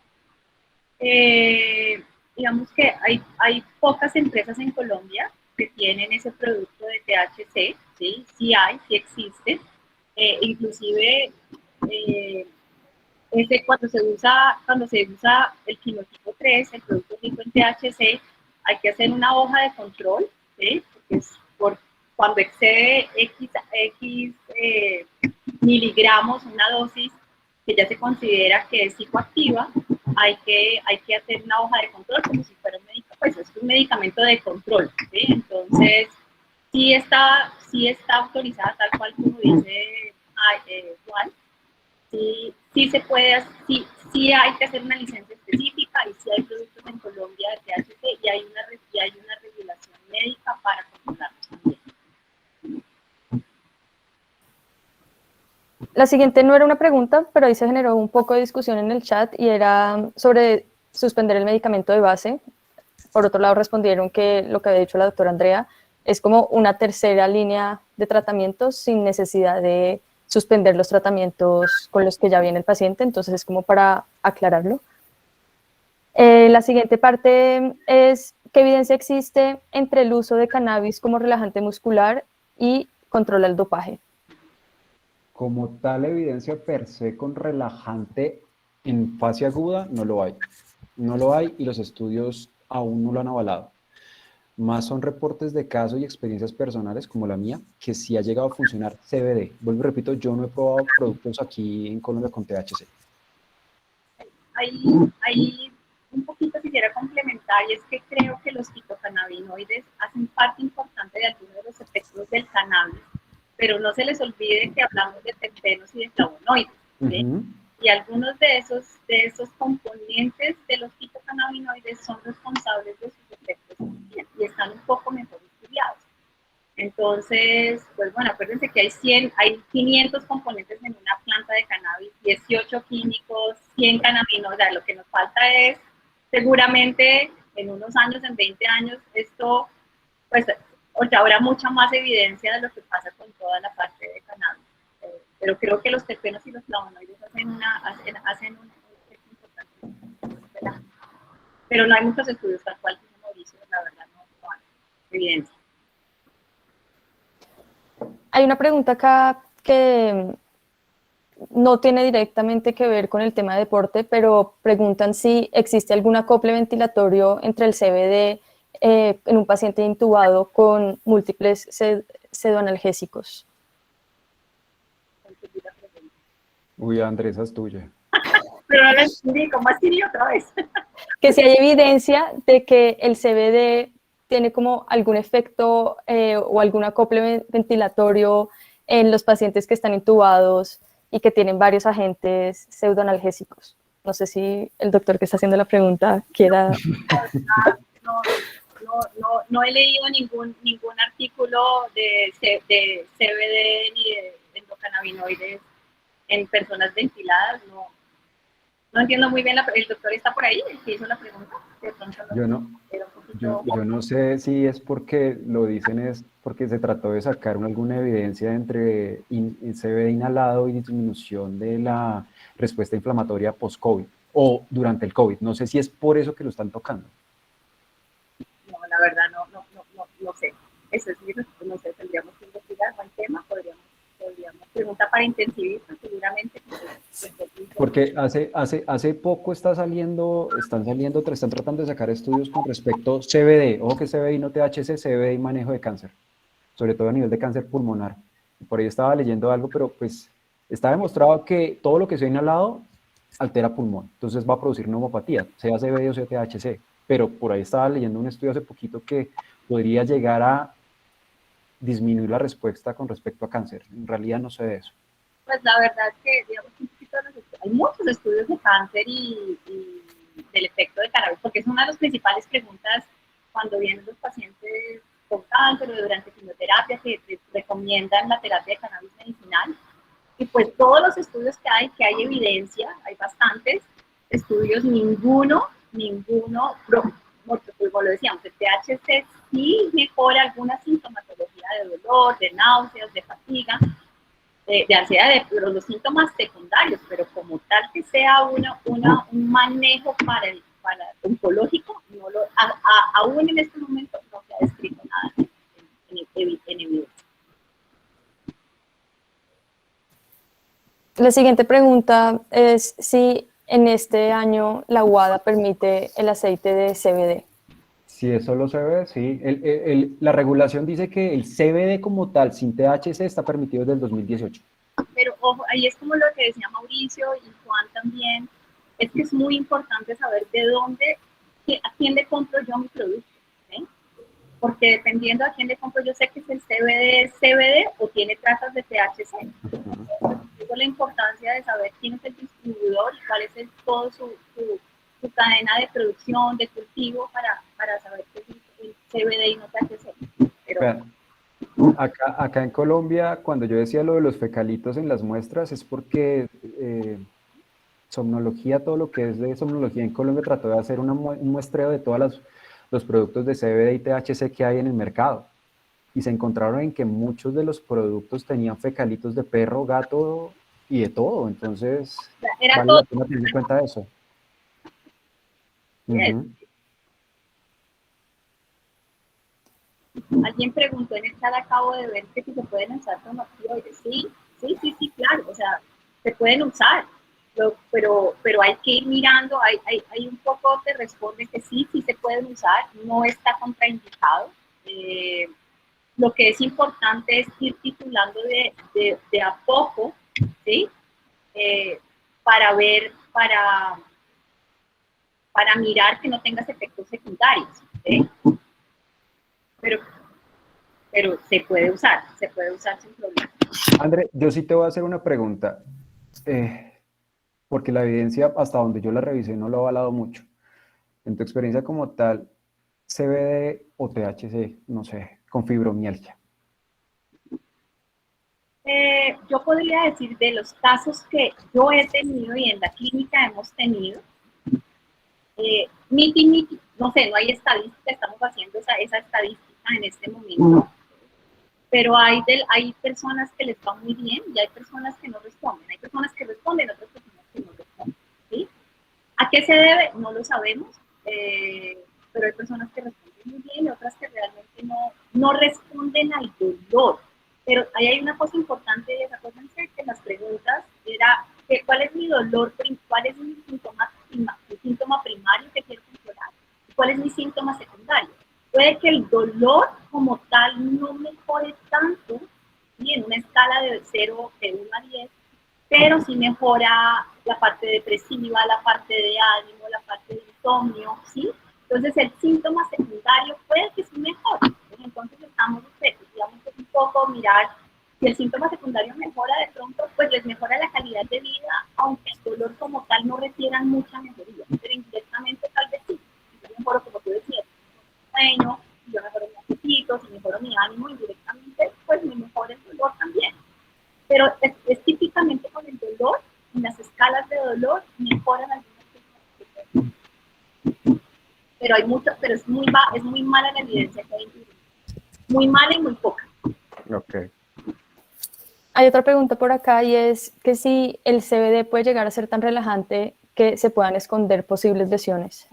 digamos que hay pocas empresas en Colombia que tienen ese producto de THC, ¿sí? Sí existe. Inclusive, cuando se usa el quinotipo 3, el producto rico en THC, hay que hacer una hoja de control, ¿sí? Porque es cuando excede X miligramos, una dosis que ya se considera que es psicoactiva, hay que hacer una hoja de control como si fuera un medicamento, pues es un medicamento de control, ¿sí? Entonces, sí está autorizada tal cual como dice Juan, sí se puede, sí hay que hacer una licencia específica y sí hay productos en Colombia de THC y hay una regulación médica para controlarlos también. La siguiente no era una pregunta, pero ahí se generó un poco de discusión en el chat y era sobre suspender el medicamento de base. Por otro lado, respondieron que lo que había dicho la doctora Andrea, es como una tercera línea de tratamientos sin necesidad de suspender los tratamientos con los que ya viene el paciente, entonces es como para aclararlo. La siguiente parte es qué evidencia existe entre el uso de cannabis como relajante muscular y controla el dopaje. Como tal evidencia per se con relajante en fase aguda, no lo hay. No lo hay y los estudios aún no lo han avalado. Más son reportes de casos y experiencias personales como la mía, que sí ha llegado a funcionar CBD. Vuelvo y repito, yo no he probado productos aquí en Colombia con THC. Ahí un poquito quisiera complementar, y es que creo que los fitocannabinoides hacen parte importante de algunos de los efectos del cannabis, pero no se les olvide que hablamos de terpenos y de flavonoides, ¿sí? Y algunos de esos componentes de los fitocannabinoides son responsables de sus efectos y están un poco mejor estudiados. Entonces, pues bueno, acuérdense que hay 500 componentes en una planta de cannabis, 18 químicos, 100 cannabinoides. Lo que nos falta es, seguramente, en unos años, en 20 años, esto, pues, habrá mucha más evidencia de lo que pasa con toda la parte de cannabis. Pero creo que los terpenos y los flavonoides hacen un efecto importante. Pero no hay muchos estudios tal cual dice Mauricio, la verdad, no hay evidencia. Hay una pregunta acá que no tiene directamente que ver con el tema de deporte, pero preguntan si existe algún acople ventilatorio entre el CBD en un paciente intubado con múltiples pseudoanalgésicos. Uy, Andrés, esa es tuya. Pero no la entendí, ¿cómo así otra vez? Que si hay evidencia de que el CBD tiene como algún efecto o algún acople ventilatorio en los pacientes que están intubados y que tienen varios agentes pseudoanalgésicos. No sé si el doctor que está haciendo la pregunta quiera... No he leído ningún artículo de CBD ni de endocannabinoides en personas ventiladas. No entiendo muy bien, el doctor está por ahí, el que hizo la pregunta. De pronto Yo no sé si es porque lo dicen, es porque se trató de sacar alguna evidencia entre CBD inhalado y disminución de la respuesta inflamatoria post-COVID o durante el COVID. No sé si es por eso que lo están tocando. No, la verdad no sé. Eso es no sé, tendríamos que investigar buen tema, podríamos pregunta para intensivistas seguramente. Porque hace poco están tratando de sacar estudios con respecto a CBD. Ojo que CBD no THC, CBD y manejo de cáncer, sobre todo a nivel de cáncer pulmonar. Por ahí estaba leyendo algo, pero pues está demostrado que todo lo que sea inhalado altera pulmón, entonces va a producir neumopatía, sea CBD o sea THC. Pero por ahí estaba leyendo un estudio hace poquito que podría llegar a disminuir la respuesta con respecto a cáncer. En realidad no sé de eso. Pues la verdad es que, digamos, hay muchos estudios de cáncer y del efecto de cannabis, porque es una de las principales preguntas cuando vienen los pacientes con cáncer o durante quimioterapia que recomiendan la terapia de cannabis medicinal. Y pues todos los estudios que hay evidencia, hay bastantes estudios, ninguno, como lo decíamos, el THC sí mejora alguna sintomatología de dolor, de náuseas, de fatiga, de ansiedad, pero los síntomas secundarios, pero como tal que sea un manejo para oncológico, aún en este momento no se ha descrito nada en evidencia. La siguiente pregunta es si en este año la UADA permite el aceite de CBD. Si es solo CBD, sí. La regulación dice que el CBD como tal, sin THC, está permitido desde el 2018. Pero ojo, ahí es como lo que decía Mauricio y Juan también, es que es muy importante saber de dónde, a quién le compro yo mi producto, ¿sí? Porque dependiendo a quién le compro, yo sé que es el CBD o tiene trazas de THC. Eso es la importancia de saber quién es el distribuidor y cuál es todo su cadena de producción, de cultivo, para saber que es el CBD y no THC. Pero, acá en Colombia, cuando yo decía lo de los fecalitos en las muestras, es porque somnología, todo lo que es de somnología en Colombia trató de hacer un muestreo de todos los productos de CBD y THC que hay en el mercado. y se encontraron en que muchos de los productos tenían fecalitos de perro, gato y de todo. Entonces, Era vale todo. la pena tener en cuenta eso. Yes. Ujú. Alguien preguntó en el chat, acabo de ver que si se pueden usar tomatoides. Sí, claro, o sea, se pueden usar, pero hay que ir mirando, hay un poco te responde que sí se pueden usar, no está contraindicado. Lo que es importante es ir titulando de a poco, ¿sí? Para ver, para mirar que no tengas efectos secundarios, ¿sí? Pero se puede usar sin problema. André, yo sí te voy a hacer una pregunta, porque la evidencia, hasta donde yo la revisé, no lo ha avalado mucho. En tu experiencia como tal, CBD o THC, no sé, con fibromialgia. Yo podría decir de los casos que yo he tenido y en la clínica hemos tenido, no sé, no hay estadística, estamos haciendo esa estadística en este momento, pero hay personas que les va muy bien y hay personas que no responden, hay personas que responden, otras personas que no responden, ¿sí? ¿A qué se debe? No lo sabemos, pero hay personas que responden muy bien y otras que realmente no responden al dolor. Pero ahí hay una cosa importante, y acuérdense que las preguntas era cuál es mi dolor, cuál es mi síntoma primario que quiero controlar, y cuál es mi síntoma secundario. Puede que el dolor como tal no mejore tanto, ¿sí? En una escala de 1 a 10, pero sí mejora la parte depresiva, la parte de ánimo, la parte de insomnio, ¿sí? Entonces el síntoma secundario puede que sí mejore. Entonces estamos, digamos, un poco mirar si el síntoma secundario mejora de pronto, pues les mejora la calidad de vida, aunque el dolor como tal no requieran mucha mejoría, pero indirectamente tal vez sí. Yo mejoro, como tú decías, sueño, yo mejoro mi apetito, si mejoro mi ánimo indirectamente, pues me mejora el dolor también. Pero es típicamente con el dolor, en las escalas de dolor, mejoran algunas cosas. Pero es muy mala la evidencia que hay. Muy mala y muy poca. Ok. Hay otra pregunta por acá y es que si el CBD puede llegar a ser tan relajante que se puedan esconder posibles lesiones.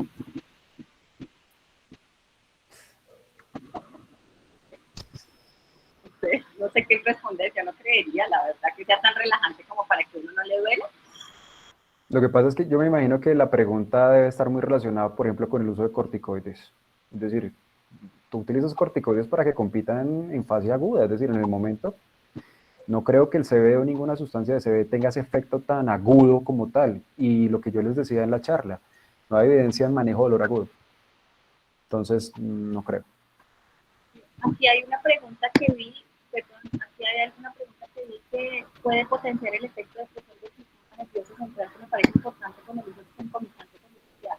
No sé qué responder, yo no creería, la verdad, que sea tan relajante como para que uno no le duele. Lo que pasa es que yo me imagino que la pregunta debe estar muy relacionada, por ejemplo, con el uso de corticoides. Es decir, tú utilizas corticoides para que compitan en fase aguda, es decir, en el momento. No creo que el CBD o ninguna sustancia de CBD tenga ese efecto tan agudo como tal. Y lo que yo les decía en la charla, no hay evidencia en manejo de dolor agudo. Entonces, no creo. Aquí hay una pregunta que vi, aquí hay alguna pregunta que vi que puede potenciar el efecto de presión del sistema nervioso central, que me parece importante con el uso concomitante con el social.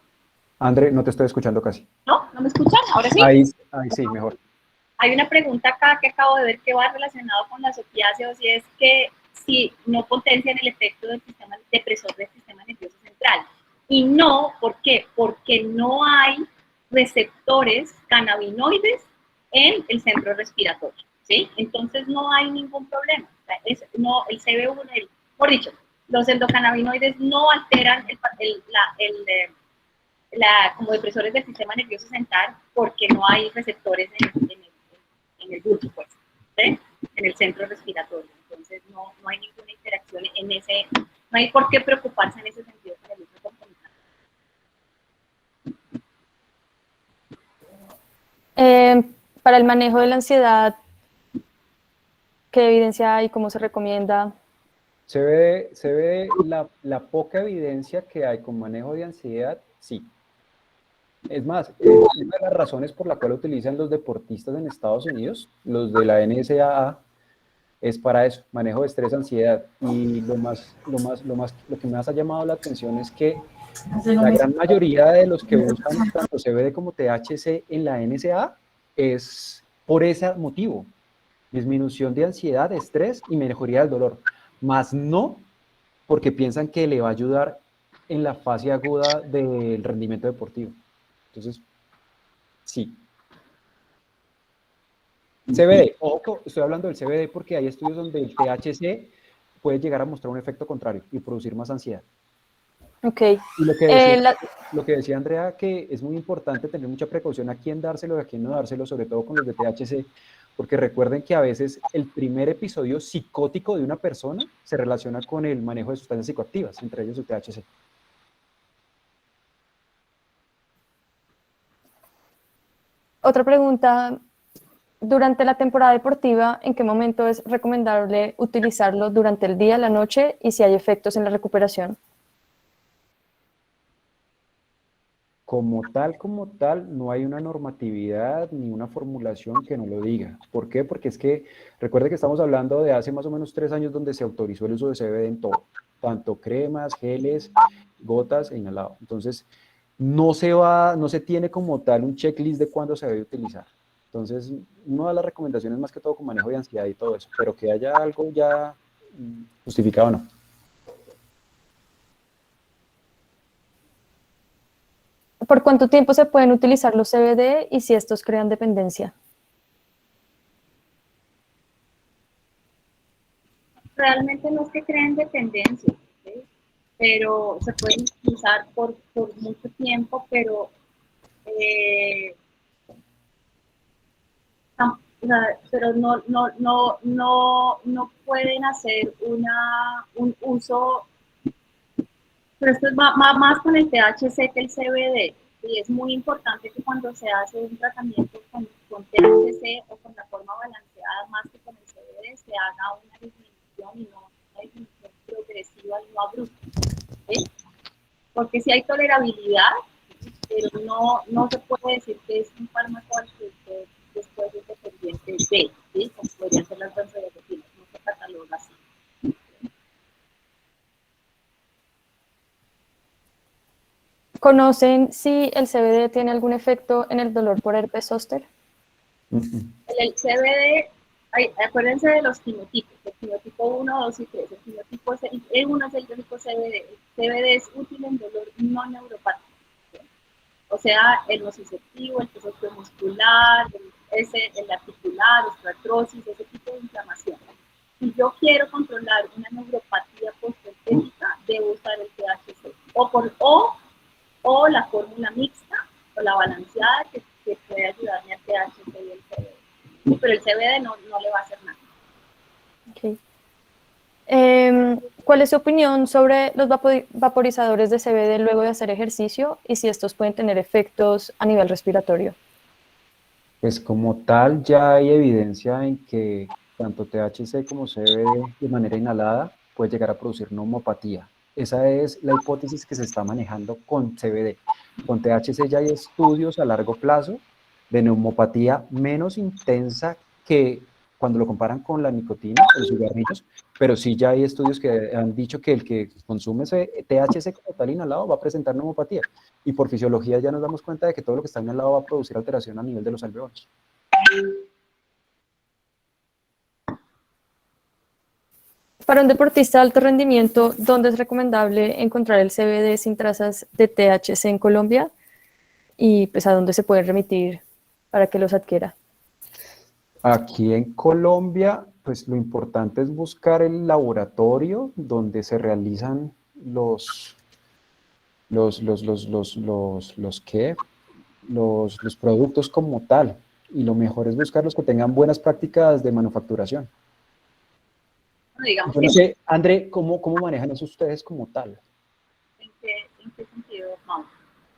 André, no te estoy escuchando casi. ¿No? ¿No me escuchan? ¿Ahora sí? Ahí sí, mejor. Hay una pregunta acá que acabo de ver que va relacionado con las opiáceos y es que si no potencian el efecto del sistema depresor del sistema nervioso central. Y no, ¿por qué? Porque no hay receptores cannabinoides en el centro respiratorio, ¿sí? Entonces no hay ningún problema. O sea, el CB1, por dicho, los endocannabinoides no alteran como depresores del sistema nervioso central porque no hay receptores en el bulbo, pues, ¿sí? En el centro respiratorio. Entonces no hay ninguna interacción en ese, no hay por qué preocuparse en ese sentido con el uso concomitante. Para el manejo de la ansiedad, ¿qué evidencia hay? ¿Cómo se recomienda? Se ve la poca evidencia que hay con manejo de ansiedad, sí. Es más, una de las razones por la cual utilizan los deportistas en Estados Unidos, los de la NSAA, es para eso, manejo de estrés, ansiedad. Y lo que más ha llamado la atención es que la gran mayoría de los que usan tanto CBD como THC en la NSAA es por ese motivo, disminución de ansiedad, estrés y mejoría del dolor, más no porque piensan que le va a ayudar en la fase aguda del rendimiento deportivo. Entonces, sí. CBD, ojo, estoy hablando del CBD porque hay estudios donde el THC puede llegar a mostrar un efecto contrario y producir más ansiedad. Ok. Y Eh, la- lo que decía Andrea, que es muy importante tener mucha precaución a quién dárselo y a quién no dárselo, sobre todo con los de THC, porque recuerden que a veces el primer episodio psicótico de una persona se relaciona con el manejo de sustancias psicoactivas, entre ellos el THC. Otra pregunta, durante la temporada deportiva, ¿en qué momento es recomendable utilizarlo durante el día, la noche y si hay efectos en la recuperación? Como tal, no hay una normatividad ni una formulación que no lo diga. ¿Por qué? Porque es que, recuerde que estamos hablando de hace más o menos 3 años donde se autorizó el uso de CBD en todo, tanto cremas, geles, gotas e inhalado. Entonces, no se tiene como tal un checklist de cuándo se debe utilizar. Entonces, una de las recomendaciones más que todo con manejo de ansiedad y todo eso, pero que haya algo ya justificado, no. ¿Por cuánto tiempo se pueden utilizar los CBD y si estos crean dependencia? Realmente no es que creen dependencia, ¿sí? Pero se pueden utilizar por mucho tiempo, eh, o sea, pero no pueden hacer un uso, pero esto es más con el THC que el CBD, y es muy importante que cuando se hace un tratamiento con THC o con la forma balanceada más que con el CBD, se haga una disminución y no una disminución progresiva y no abrupta, ¿sí? Porque si hay tolerabilidad, pero no se puede decir que es un fármaco al que usted después es dependiente de, ¿sí? Como podrían ser las benzodiazepinas, no se cataloga así. ¿Conocen si el CBD tiene algún efecto en el dolor por herpes zóster? El CBD, acuérdense de los quimotipos, el quimotipo 1, 2 y 3. El quimotipo 1 es el típico CBD. El CBD es útil en dolor no neuropático. O sea, el nociceptivo, el tejido muscular, el articular, osteoartrosis, ese tipo de inflamación. Si yo quiero controlar una neuropatía post-estética, debo usar el THC. O la fórmula mixta o la balanceada que puede ayudarme al THC y el CBD. Sí, pero el CBD no le va a hacer nada. Okay. ¿Cuál es su opinión sobre los vaporizadores de CBD luego de hacer ejercicio y si estos pueden tener efectos a nivel respiratorio? Pues como tal, ya hay evidencia en que tanto THC como CBD de manera inhalada puede llegar a producir neumopatía. Esa es la hipótesis que se está manejando con CBD. Con THC ya hay estudios a largo plazo de neumopatía menos intensa que cuando lo comparan con la nicotina o los cigarrillos, pero sí ya hay estudios que han dicho que el que consume ese THC como tal inhalado va a presentar neumopatía. Y por fisiología ya nos damos cuenta de que todo lo que está inhalado va a producir alteración a nivel de los alveolos. Para un deportista de alto rendimiento, ¿dónde es recomendable encontrar el CBD sin trazas de THC en Colombia? Y pues a dónde se puede remitir para que los adquiera. Aquí en Colombia, pues lo importante es buscar el laboratorio donde se realizan ¿qué? Los productos como tal. Y lo mejor es buscar los que tengan buenas prácticas de manufacturación. Bueno, digamos Yo que, no sé, André, ¿cómo manejan eso ustedes como tal? ¿en qué sentido? No.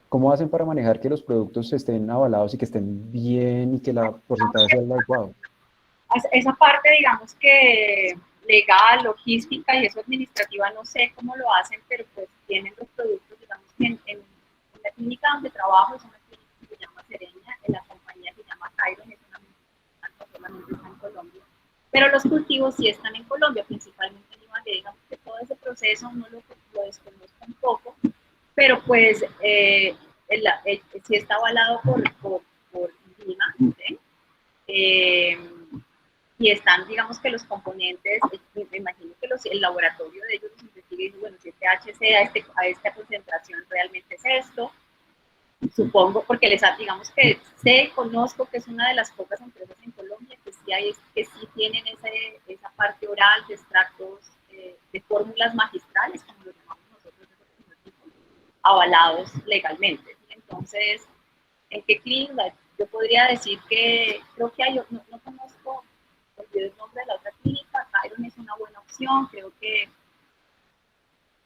¿Cómo hacen para manejar que los productos estén avalados y que estén bien y que la porcentaje sea el adecuado? Esa parte, digamos que legal, logística y eso administrativa, no sé cómo lo hacen, pero pues tienen los productos, digamos que en la clínica donde trabajo, es una clínica que se llama Serenia, en la compañía se llama Cairon, es una multinacional, solamente está en Colombia, pero los cultivos sí están en Colombia, principalmente en Ibagué, digamos que todo ese proceso no lo desconozco un poco, pero pues sí está avalado por INVIMA, ¿sí? Y están, digamos que los componentes, me imagino que el laboratorio de ellos los investiga y dice, bueno, si este THC a esta concentración realmente es esto, supongo, porque digamos que conozco que es una de las pocas empresas en Colombia que es que sí tienen esa parte oral de extractos de fórmulas magistrales, como lo llamamos nosotros, avalados legalmente. Entonces, ¿en qué clínica? Yo podría decir que creo que hay, no conozco, olvidé el nombre de la otra clínica, Chiron es una buena opción, creo que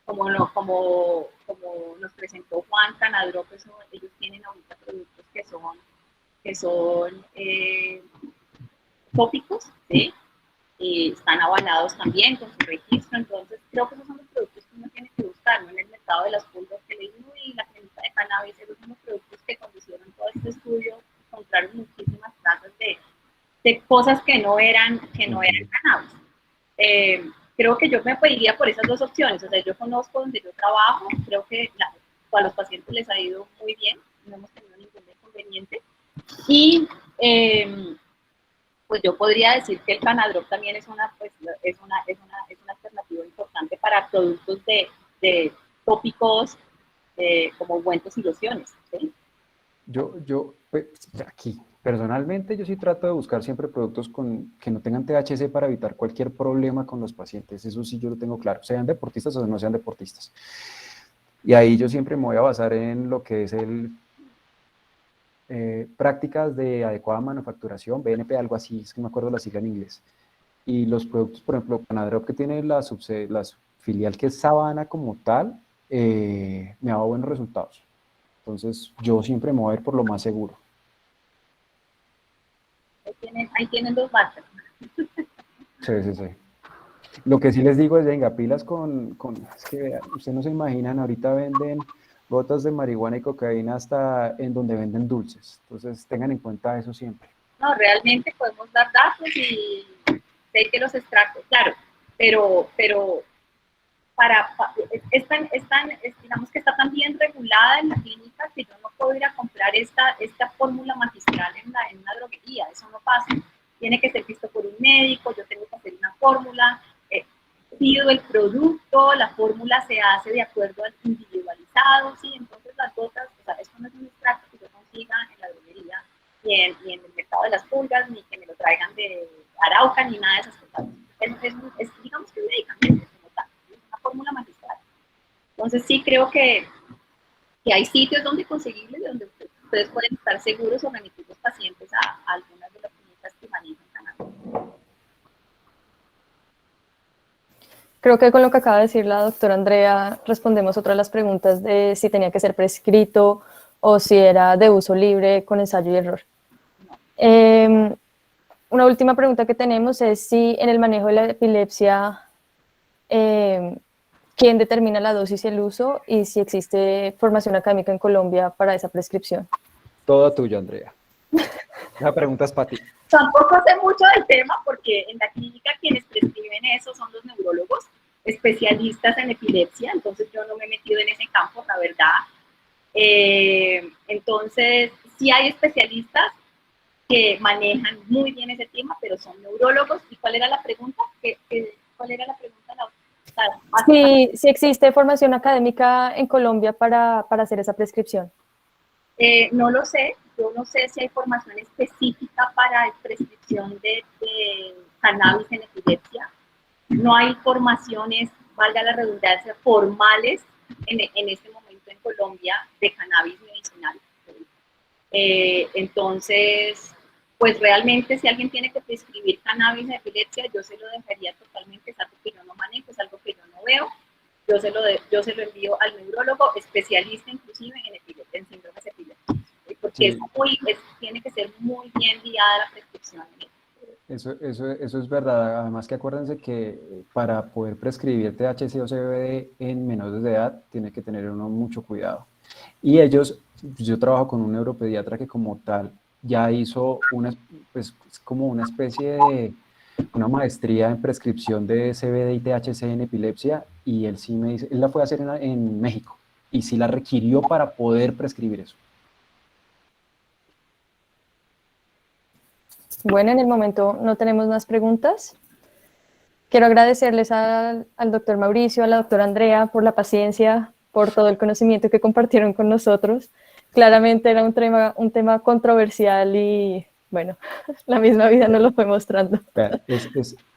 como nos presentó Juan Canadrop, ellos tienen ahorita productos que son tópicos, ¿sí? Y están avalados también con su registro, entonces creo que esos son los productos que uno tiene que buscar, ¿no? En el mercado de las pulgas que leí y la clínica de cannabis, esos son los productos que cuando hicieron todo este estudio encontraron muchísimas trazas de cosas que no eran cannabis. Creo que yo me iría por esas dos opciones, o sea, yo conozco donde yo trabajo, creo que a los pacientes les ha ido muy bien, no hemos tenido ningún inconveniente, y pues yo podría decir que el Canadrop también es una alternativa importante para productos de tópicos como ungüentos y lociones, ¿sí? Pues, aquí, personalmente, yo sí trato de buscar siempre productos que no tengan THC para evitar cualquier problema con los pacientes. Eso sí yo lo tengo claro, sean deportistas o no sean deportistas. Y ahí yo siempre me voy a basar en lo que es prácticas de adecuada manufacturación, BNP, algo así, es que no me acuerdo la sigla en inglés. Y los productos, por ejemplo, Canadrop, que tiene la filial que es Sabana como tal, me ha dado buenos resultados. Entonces, yo siempre me voy a ir por lo más seguro. Ahí tienen dos marcas. Sí. Lo que sí les digo es, venga, pilas es que vean, ustedes no se imaginan, ahorita venden gotas de marihuana y cocaína hasta en donde venden dulces. Entonces, tengan en cuenta eso siempre. No, realmente podemos dar datos y sé que los extractos, claro, pero digamos que está tan bien regulada en la clínica que yo no puedo ir a comprar esta fórmula magistral en una droguería, eso no pasa. Tiene que ser visto por un médico, yo tengo que hacer una fórmula, pido el producto, la fórmula se hace de acuerdo al individualizado, ¿sí? Entonces las gotas, o sea, esto no es un extracto que yo consiga en la droguería, ni en el mercado de las pulgas, ni que me lo traigan de Arauca, ni nada de esas cosas. Digamos que es medicamento como tal, es una fórmula magistral. Entonces sí creo que hay sitios donde conseguirles, donde ustedes pueden estar seguros o remitir los pacientes a algunas de las clínicas que manejan cannabis. Creo que con lo que acaba de decir la doctora Andrea respondemos otra de las preguntas de si tenía que ser prescrito o si era de uso libre con ensayo y error. Una última pregunta que tenemos es si en el manejo de la epilepsia, ¿quién determina la dosis y el uso y si existe formación académica en Colombia para esa prescripción? Todo tuyo, Andrea. La pregunta es para ti. Tampoco sé mucho del tema porque en la clínica quienes prescriben eso son los neurólogos especialistas en epilepsia, entonces yo no me he metido en ese campo, la verdad. Entonces, sí hay especialistas que manejan muy bien ese tema, pero son neurólogos. ¿Y cuál era la pregunta? ¿Cuál era la pregunta? Si existe formación académica en Colombia para hacer esa prescripción. No lo sé, yo no sé si hay formación específica para prescripción de cannabis en epilepsia. No hay formaciones, valga la redundancia, formales en este momento en Colombia de cannabis medicinal. Entonces, pues realmente si alguien tiene que prescribir cannabis en epilepsia, yo se lo dejaría totalmente, es algo que yo no manejo, es algo que yo no veo. Yo se lo envío al neurólogo, especialista inclusive en síndromes epilépticos, porque sí. Tiene que ser muy bien guiada la prescripción. Eso es verdad. Además que acuérdense que para poder prescribir THC o CBD en menores de edad, tiene que tener uno mucho cuidado. Y yo trabajo con un neuropediatra que como tal ya hizo como una especie de una maestría en prescripción de CBD y THC en epilepsia, y él sí me dice, él la fue a hacer en México y sí la requirió para poder prescribir eso. Bueno, en el momento no tenemos más preguntas. Quiero agradecerles al doctor Mauricio, a la doctora Andrea por la paciencia, por todo el conocimiento que compartieron con nosotros. Claramente era un tema controversial y bueno, la misma vida nos lo fue mostrando. Vea,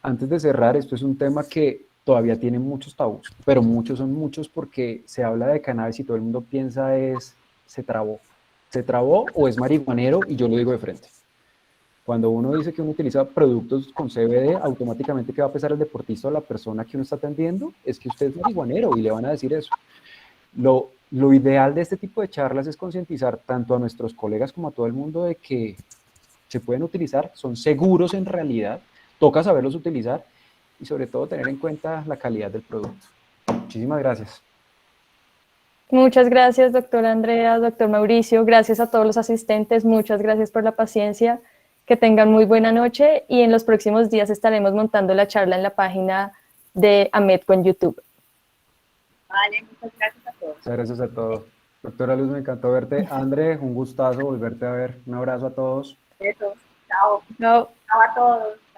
antes de cerrar, esto es un tema que todavía tiene muchos tabús, pero muchos son muchos porque se habla de cannabis y todo el mundo piensa se trabó. ¿Se trabó o es marihuanero? Y yo lo digo de frente. Cuando uno dice que uno utiliza productos con CBD, automáticamente ¿qué va a pensar el deportista o la persona que uno está atendiendo? Es que usted es marihuanero y le van a decir eso. Lo ideal de este tipo de charlas es concientizar tanto a nuestros colegas como a todo el mundo de que se pueden utilizar, son seguros en realidad, toca saberlos utilizar y sobre todo tener en cuenta la calidad del producto. Muchísimas gracias. Muchas gracias, doctora Andrea, doctor Mauricio. Gracias a todos los asistentes. Muchas gracias por la paciencia. Que tengan muy buena noche y en los próximos días estaremos montando la charla en la página de AMEDCO en YouTube. Vale, muchas gracias a todos. Muchas gracias a todos. Doctora Luz, me encantó verte. André, un gustazo volverte a ver. Un abrazo a todos. Besos. Chao. Chao. Chao a todos.